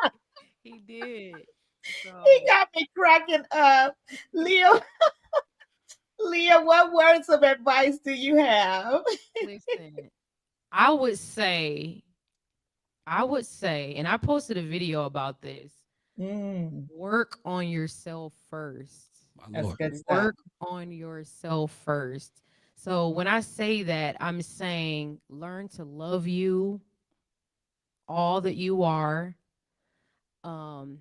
He did. He So, got me cracking up. Leah, Leah, what words of advice do you have? listen, I would say, and I posted a video about this. Mm, Work on yourself first. My that's Lord. good stuff. Work on yourself first. So when I say that, I'm saying learn to love you all that you are. Um,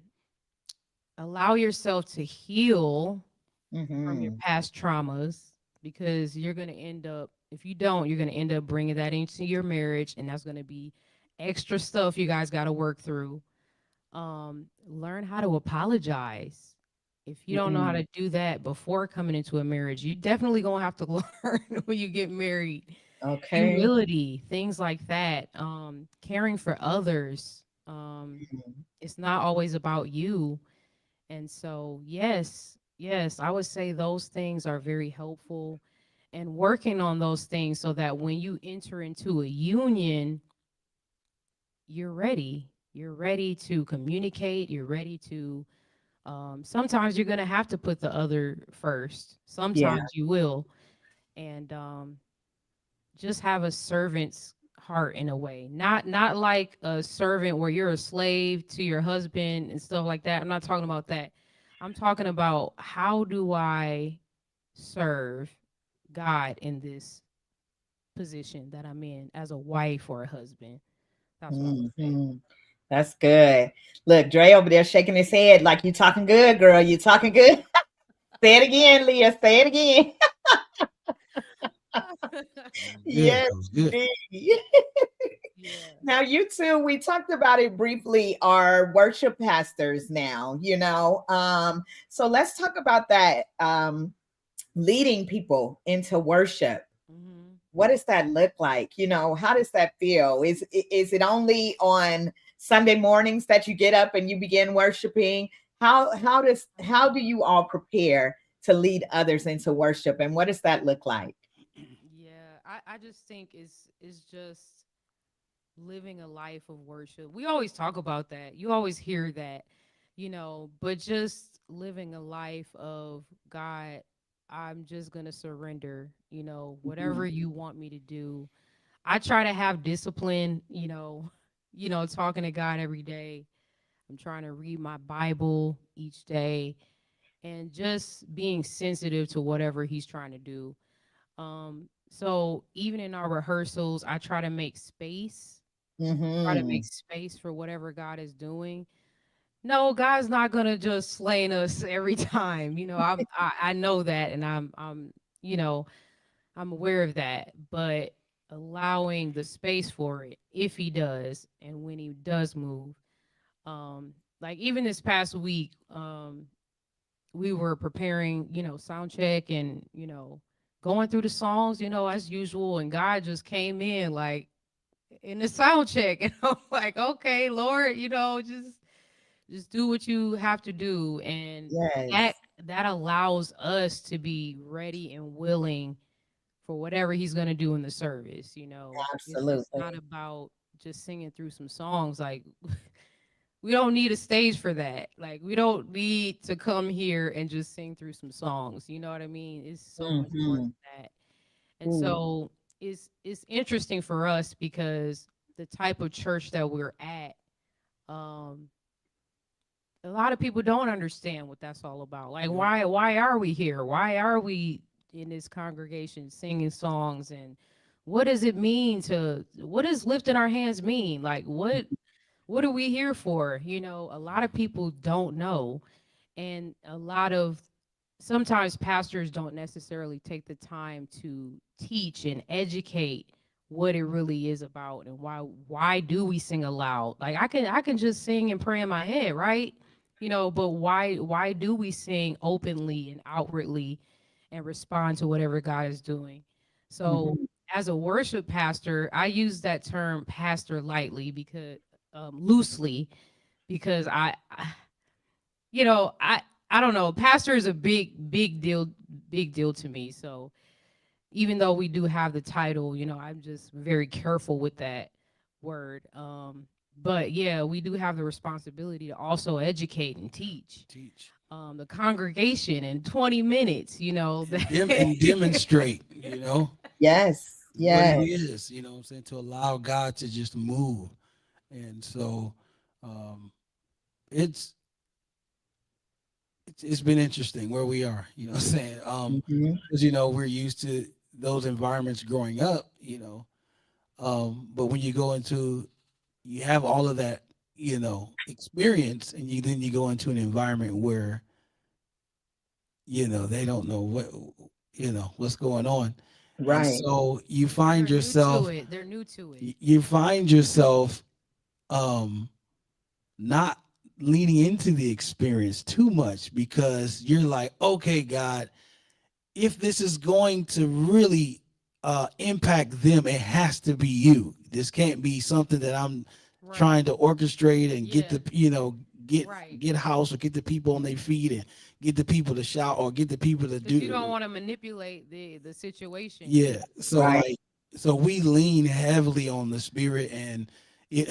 allow yourself to heal from your Hmm. past traumas because you're going to end up, if you don't, you're going to end up bringing that into your marriage, and that's going to be extra stuff you guys got to work through. Learn how to apologize. If you don't know how Mm, to do that before coming into a marriage, you definitely gonna have to learn when you get married. okay. Humility, things like that. Caring for others. Mm, It's not always about you. And so, yes, I would say those things are very helpful and working on those things so that when you enter into a union, you're ready. You're ready to communicate. You're ready to, sometimes you're going to have to put the other first. yeah. Sometimes you will. And just have a servant's heart in a way. Not like a servant where you're a slave to your husband and stuff like that. I'm not talking about that. I'm talking about how do I serve God in this position that I'm in as a wife or a husband. That's what I would say. Mhm. That's good. Look, Dre over there shaking his head like you talking good, girl. You talking good. Say it again, Leah. Say it again. Good. Yes, That was good. indeed. Yeah. Now, you two, we talked about it briefly, are worship pastors now, you know. So let's talk about that. Leading people into worship. Hmm. What does that look like? You know, how does that feel? Is it only on Sunday mornings that you get up and you begin worshiping? How do you all prepare to lead others into worship, and what does that look like? Yeah, I just think it's just living a life of worship. We always talk about that. You always hear that, but just living a life of God, I'm just gonna surrender, whatever Mhm. you want me to do. I try to have discipline, talking to God every day. I'm trying to read my Bible each day and just being sensitive to whatever he's trying to do. So even in our rehearsals, I try to make Mhm. space for whatever God is doing. No, God's not gonna just slaying us every time. I know that, and you know I'm aware of that, but allowing the space for it if He does, and when He does move. Like even this past week, we were preparing, sound check and, going through the songs, as usual. And God just came in like in the sound check. And I'm like, okay, Lord, just do what you have to do. And that Yes, that allows us to be ready and willing for whatever he's gonna do in the service. It's absolutely. not about just singing through some songs. Like we don't need a stage for that. Like we don't need to come here and just sing through some songs. You know what I mean? It's so much more Mhm. than that. And Ooh, so it's interesting for us because the type of church that we're at, um, a lot of people don't understand what that's all about. Like Yep. why are we here? Why are we in this congregation singing songs, and what does lifting our hands mean? Like what are we here for? A lot of people don't know. And a lot of sometimes pastors don't necessarily take the time to teach and educate what it really is about and why do we sing aloud. Like I can just sing and pray in my head, right? But why do we sing openly and outwardly and respond to whatever God is doing? So mhm. as a worship pastor, I use that term pastor lightly because loosely, because I don't know, pastor is a big deal to me. So even though we do have the title, I'm just very careful with that word. But yeah, we do have the responsibility to also educate and teach Teach the congregation in 20 minutes, and demonstrate, Yes, what it yes. is, what I'm saying, to allow God to just move. And so um, it's it's been interesting where we are, what I'm saying. Mhm. Because we're used to those environments growing up, but when you go into you have all of that, experience, and then you go into an environment where they don't know what's going on, and Right. so you find they're new to yourself it. They're new to it. you find yourself um not leaning into the experience too much because you're like, okay, God, if this is going to really impact them, it has to be you. This can't be something that I'm Right. trying to orchestrate and get Yeah. the get Right. get house or get the people on their feet and get the people to shout or get the people to Because you don't do. want to manipulate the situation. Yeah, so Right. like, so we lean heavily on the spirit, and it,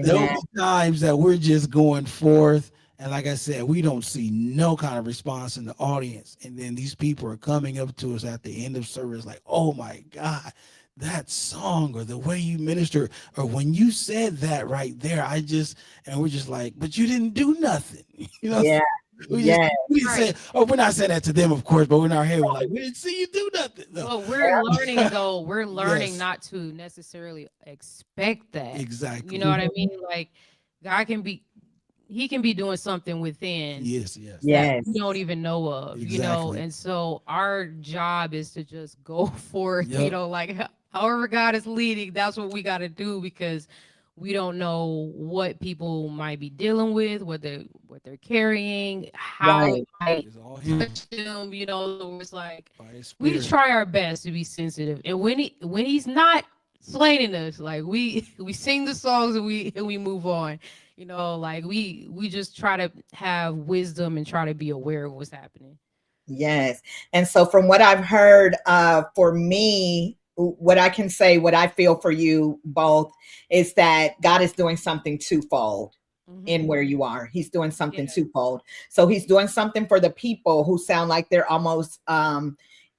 there'll Amen. be times that we're just going forth, and like I said, we don't see no kind of response in the audience, and then these people are coming up to us at the end of service like, oh my God, that song or the way you minister or when you said that right there, and we're just like, but you didn't do nothing. you know Yeah. Yes. We didn't Right. say, oh, we're not saying that to them, of course, but in our head, we're like, we didn't see you do nothing. No. Well, we're learning though. We're learning Yes, not to necessarily expect that. You know exactly. what I mean? Mhm. Like God can be he can be doing something within Yes, yes, that Yes. we don't even know of, exactly. and so our job is to just go forth, Yep. like however God is leading, that's what we got to do because we don't know what people might be dealing with, what they're carrying, how it Right. might It's all him touch them, so it's like by his we just spirit. try our best to be sensitive. And when he's not slaying us, like we sing the songs and we move on. Like we just try to have wisdom and try to be aware of what's happening. Yes. And so from what I've heard, for me, what I can say, what I feel for you both is that God is doing something twofold in Hmm. where you are. He's doing something Yeah. twofold. So he's doing something for the people who sound like they're almost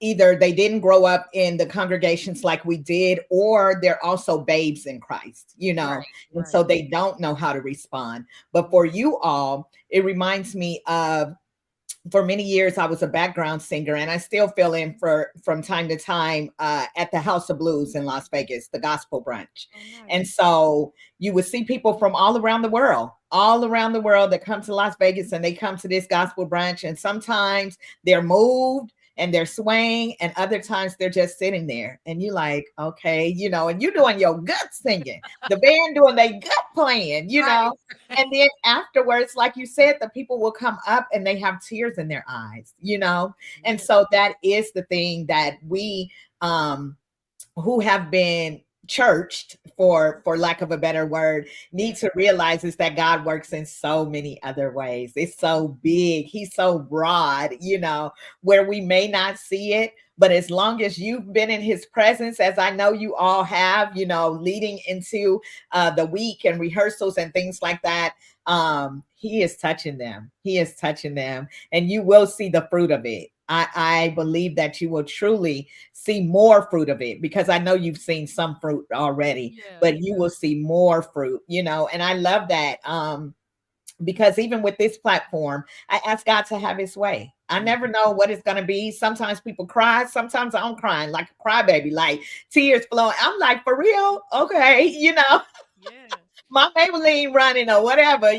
either they didn't grow up in the congregations like we did, or they're also babes in Christ, Right. and so Right. they don't know how to respond. But for Mhm. you all, it reminds me of, for many years I was a background singer, and I still fill in for from time to time at the House of Blues in Las Vegas, the gospel brunch. Oh, And nice. so you would see people from all around the world that come to Las Vegas, and they come to this gospel brunch, and sometimes they're moved and they're swaying, and other times they're just sitting there, and you like, okay, and you're doing your gut singing, the band doing their gut playing, Right. and then afterwards, like you said, the people will come up and they have tears in their eyes. And Yeah. so that is the thing that we, who have been churched, for lack of a better word, need Yeah. to realize is that God works in so many other ways. It's so big, he's so broad, where we may not see it, but as long as you've been in his presence, as I know you all have, leading into the week and rehearsals and things like that, he is touching them, and you will see the fruit of it. I believe that you will truly see more fruit of it, because I know you've seen some fruit already, Yeah. but you will see more fruit. And I love that. Because even with this platform, I ask God to have his way. I never know what it's going to be. Sometimes people cry. Sometimes I'm crying like a crybaby, like tears flowing. I'm like, for real? Okay. Yeah. My Maybelline running or whatever.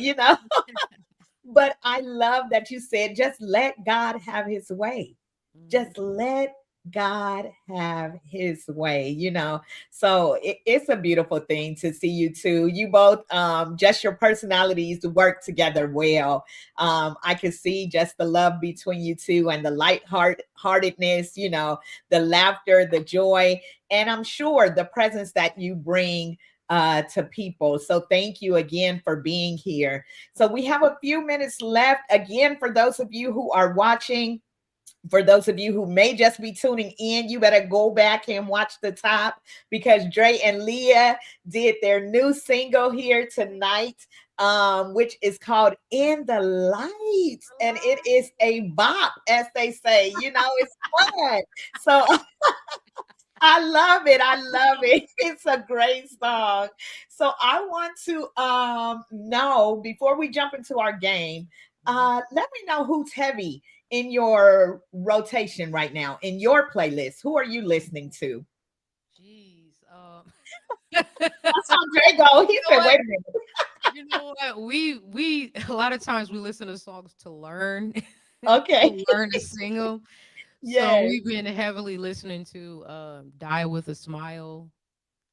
But I love that you said, just let God have his way. Mhm. Just let God have his way. So it's a beautiful thing to see you two. You both, just your personalities work together well. I can see just the love between you two, and the heartedness, the laughter, the joy, and I'm sure the presence that you bring to people. So thank you again for being here. So Of we course. have a few minutes left. Again, for those of you who are watching, for those of you who may just be tuning in, you better go back and watch the top, because Dre and Leah did their new single here tonight, which is called In the Lights. And it is a bop, as they say. It's fun. So I love it. I love it. It's a great song. So I want to know, before we jump into our game, Mhm. let me know who's heavy in your rotation right now, in your playlist. Who are you listening to? Jeez. I saw Dre go. He You know said, what? wait a minute. We a lot of times we listen to songs to learn, Okay. to learn to sing them. So Yes. we've been heavily listening to "Die with a Smile"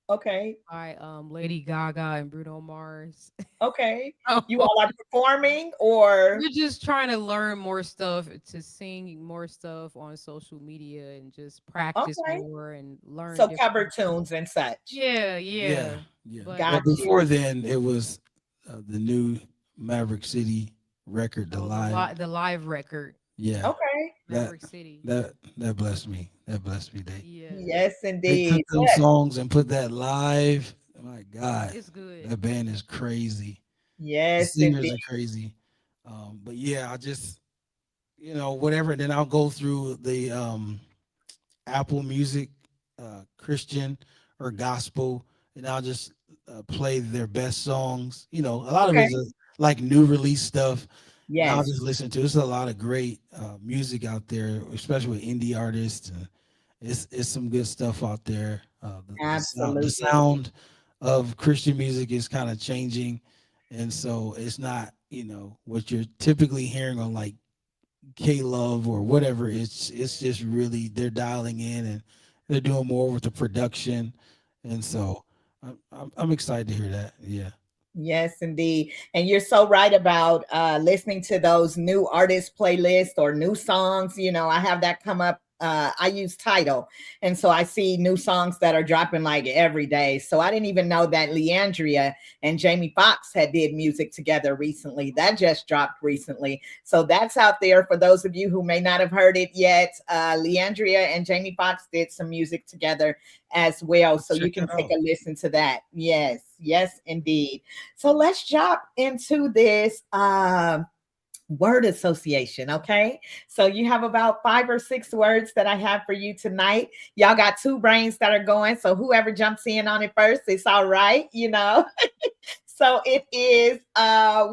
Okay. by Lady Gaga and Bruno Mars. Okay. You Oh, all are performing, or we're just trying to learn more stuff, to sing more stuff on social media and just practice okay. more and learn So different. cover tunes and such. Yeah, Yeah, yeah. yeah. But But Got before you. then, it was the new Maverick City record, the oh, live. the live record, Yeah, Okay. that Maverick City. that blessed me. That blessed me. Yeah, Yes, They took indeed. them songs and put that live. My God, it's good. that band is crazy. The Yes, singers indeed. are crazy. But yeah, I just whatever. Then I'll go through the Apple Music, Christian or gospel, and I'll just play their best songs. A lot of Okay. it's like new release stuff, and I'll Yes, just listen to. There's a lot of great music out there, especially with indie artists. It's some good stuff out there. The absolutely. sound of Christian music is kind of changing, and so it's not what you're typically hearing on like K Love or whatever. It's just really they're dialing in and they're doing more with the production, and so I'm excited to hear that. Yeah. Yes, indeed. And you're so right about listening to those new artist playlists or new songs. I have that come up. I use Tidal. And so I see new songs that are dropping like every day. So I didn't even know that Leandria and Jamie Foxx had did music together recently. That just dropped recently. So that's out there for those of you who may not have heard it yet. Leandria and Jamie Foxx did some music together as well. So you Check can that take out. a listen to that. Yes, yes, indeed. So let's jump into this word association. Okay. So you have about 5 or 6 words that I have for you tonight. Y'all got two brains that are going. So whoever jumps in on it first, it's all right. So it is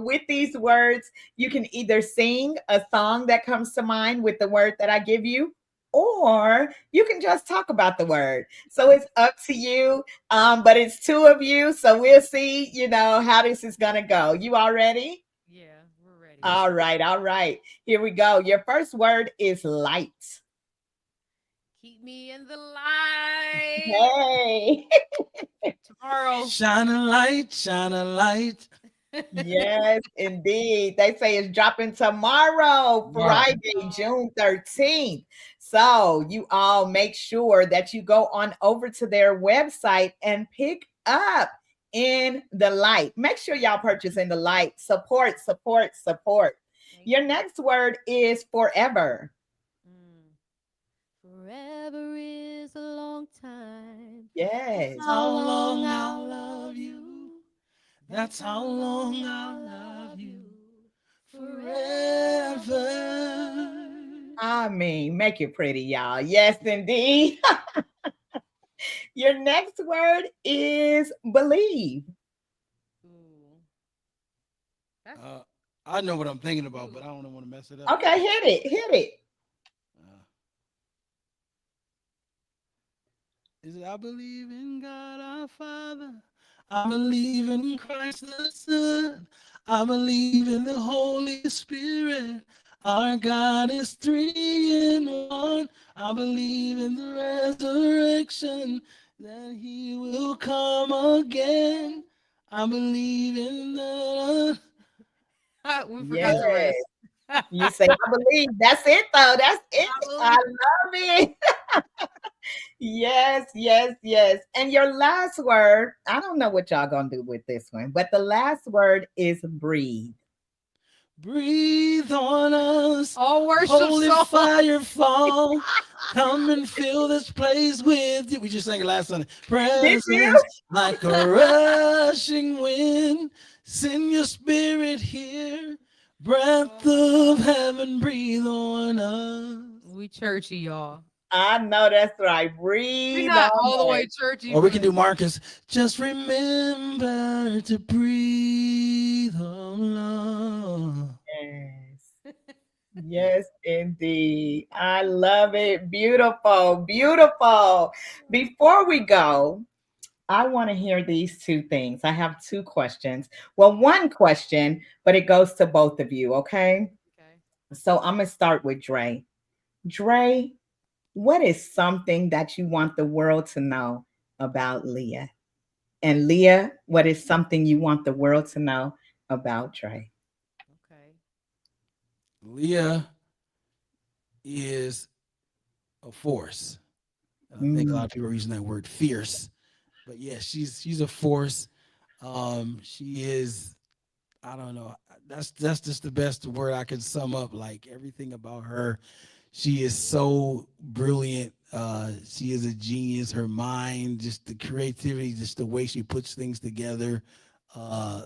with these words, you can either sing a song that comes to mind with the word that I give you, or you can just talk about the word. So it's up to you. But it's two of you. So we'll see, how this is gonna go. You all ready? Yeah, we're ready. Yes. All right, all right. Here we go. Your first word is light. Keep me in the light Hey. tomorrow. Shine a light, shine a light. Yes, indeed. They say it's dropping tomorrow, Tomorrow. Friday, June 13th. So you all make sure that you go on over to their website and pick up In the Light. Make sure y'all purchase In the Light. Support, support, support. Thank Your you. next word is forever. Mm. Forever is a long time. That's Yes. how How long long I'll I'll love love you. you. That's That's how how long long I'll I'll love love you. you. Forever. Forever. I mean, make it pretty, y'all. Yes, indeed. Your next word is believe. Ooh, that's Uh, I know what I'm thinking about, but ooh. I don't want to mess it up. Okay, hit it, hit it. Uh, is it I believe in God our Father? I believe in Christ the Son. I believe in the Holy Spirit. Our God is three in one. I believe in the resurrection, that He will come again. I believe in the. We forgot Yes. the rest. You say, I believe. That's it, though. That's it. I I believe. love it. Yes, yes, yes. And your last word, I don't know what y'all gonna do with this one, but the last word is breathe. Breathe on us, All worship holy songs. fire fall. Come and fill this place with you. We just sang it last Sunday. Did Presence you? like a rushing wind. Send your spirit here. Oh Breath my of God. heaven, breathe on us. We churchy, y'all. I know that's right. We're Breathe not on all the us. way churchy, Or we can but do Marcus. Just remember to breathe on love. Yes. Yes, indeed. I love it. Beautiful, beautiful. Before we go, I want to hear these two things. I have two questions. Well, one question, but it goes to both of you, okay? okay. So I'm going to start with Dre. Dre, what is something that you want the world to know about Leah? And Leah, what is something you want the world to know about Dre? Okay. Leah is a force. I think a lot Mm, of people are using that word fierce, but yeah, she's a force. She is. I don't know. That's just the best word I can sum up. Like everything about her, she is so brilliant. She is a genius. Her mind, just the creativity, just the way she puts things together, uh,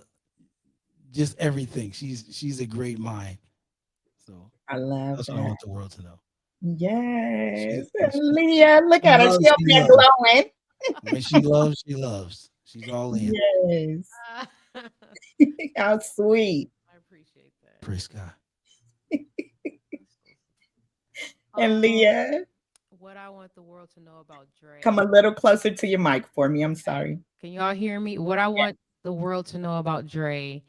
just everything. She's a great mind. So I love that's what I that. want the world to know. Yes. And Leah, look she at her. She loves. up She there loves. glowing. When she loves, she loves. She's all in. Yes. I How sweet. appreciate that. Praise God. And Um, Leah, what I want the world to know about come a Dre. little closer to your mic for me. I'm sorry. Can y'all hear me? What I want the world to know about Dre.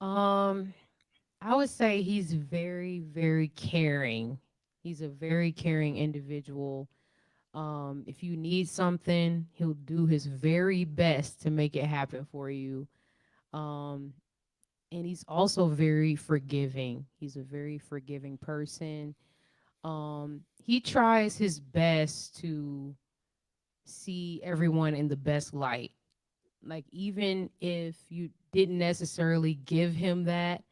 Um, I would say he's very, very caring. He's a very caring individual. If you need something, he'll do his very best to make it happen for you. Um, and he's also very forgiving. He's a very forgiving person. He tries his best to see everyone in the best light. Like even if you didn't necessarily give him that,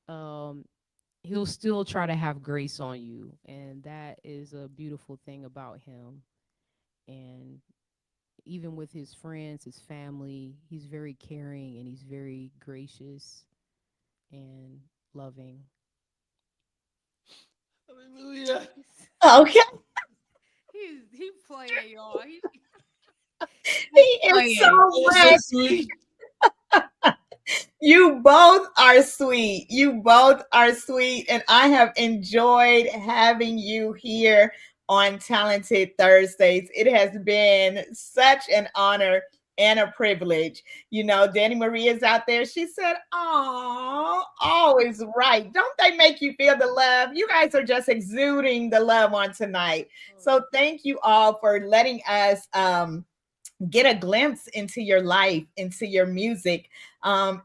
um, he'll still try to have grace on you, and that is a beautiful thing about him. And even with his friends, his family, he's very caring and he's very gracious and loving. Hallelujah. Okay. He playing, y'all. He He is so playing. Oh, so much. sweet. You both are sweet. You both are sweet. And I have enjoyed having you here on Talented Thursdays. It has been such an honor and a privilege. You know, Danny Marie is out there. She said, "Oh, always right. Don't they make you feel the love? You guys are just exuding the love on tonight." So thank you all for letting us get a glimpse into your life, into your music,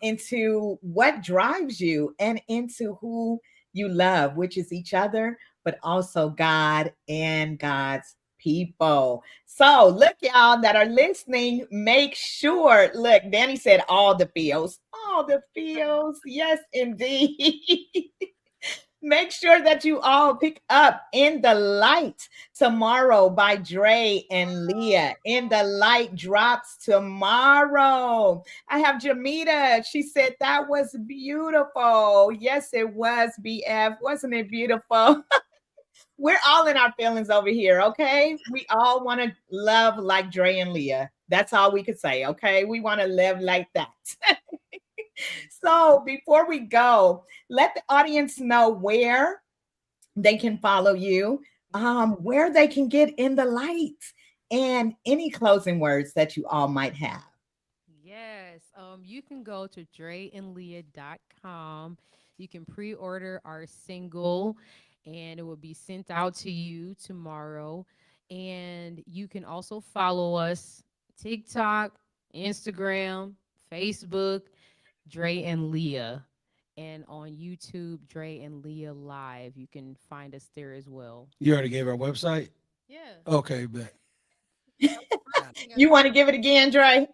into what drives you, and into who you love, which is each other, but also God and God's people. So, look, y'all that are listening, make sure, look, Danny said all the feels, all the feels. Yes, indeed. Make sure that you all pick up In the Light tomorrow by Dre and Leah. In the Light drops tomorrow. I have Jamita. She said that was beautiful. Yes, it was, BF. Wasn't it beautiful? We're all in our feelings over here, okay? We all want to love like Dre and Leah. That's all we could say, okay? We want to live like that. So before we go, let the audience know where they can follow you, where they can get in the light, and any closing words that you all might have. Yes. You can go to dreandleah.com. You can pre-order our single and it will be sent out to you tomorrow. And you can also follow us TikTok, Instagram, Facebook, Dre and Leah. And on YouTube, Dre and Leah Live. You can find us there as well. You already gave our website? Yeah. Okay, bet. First Got it. thing I You want to give it again, Dre?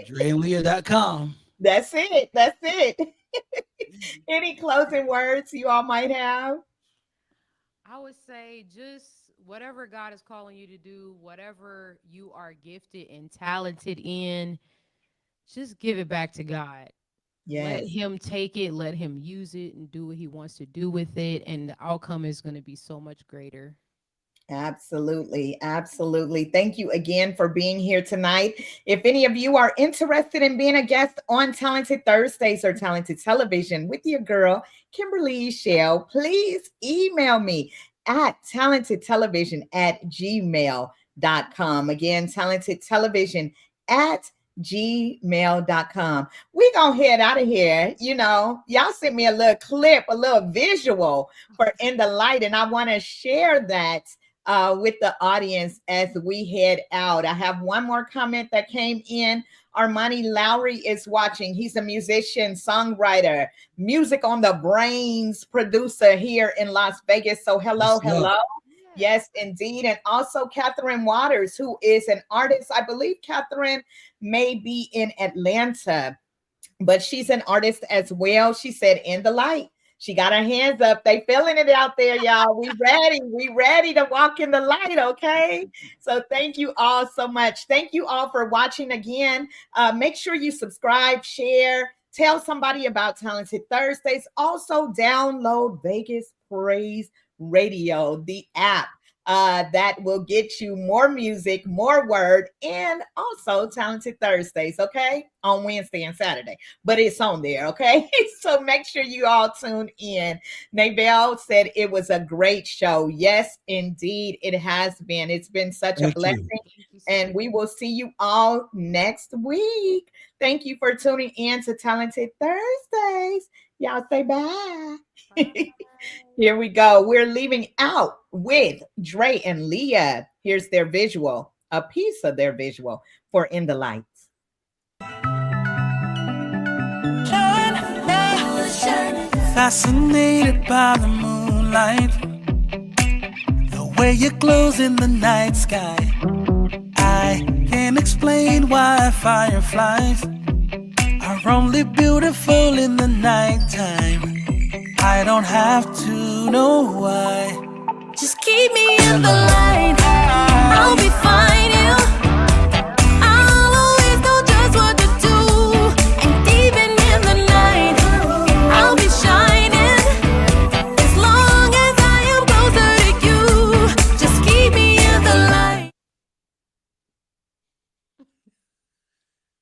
DreandLeah.com. That's it. That's it. Any closing words you all might have? I would say just whatever God is calling you to do, whatever you are gifted and talented in, just give it back to God. Let Yes. Him take it, let Him use it, and do what He wants to do with it. And the outcome is going to be so much greater. Absolutely. Absolutely. Thank you again for being here tonight. If any of you are interested in being a guest on Talented Thursdays or Talented Television with your girl, Kimberly Eichelle, please email me at talentedtelevision at gmail.com. Again, talented television at gmail.com. We're going to head out of here. You know, y'all sent me a little clip, a little visual for In the Light, and I want to share that with the audience as we head out. I have one more comment that came in. Armani Lowry is watching. He's a musician, songwriter, music on the brains producer here in Las Vegas. So hello, What's hello. up? Yes. Yes, indeed. And also Catherine Waters, who is an artist. I believe Catherine may be in Atlanta, but she's an artist as well. She said, In the Light. She got her hands up. They feeling it out there, y'all. We ready. We ready to walk in the light, okay? So thank you all so much. Thank you all for watching again. Make sure you subscribe, share, tell somebody about Talented Thursdays. Also download Vegas Praise Radio, the app. that will get you more music, more word, and also Talented Thursdays, okay? On Wednesday and Saturday. But it's on there, okay? So make sure you all tune in. Nabel said it was a great show. Yes, indeed, it has been. It's been such a Thank blessing. you. Thank you, And sis. we will see you all next week. Thank you for tuning in to Talented Thursdays. Y'all say bye. Bye. Here we go. We're leaving out with Dre and Leah. Here's their visual, a piece of their visual for In the Lights. Fascinated by the moonlight, the way you glows in the night sky. I can't explain why fireflies are only beautiful in the nighttime. I don't have to know why. Just keep me in the light.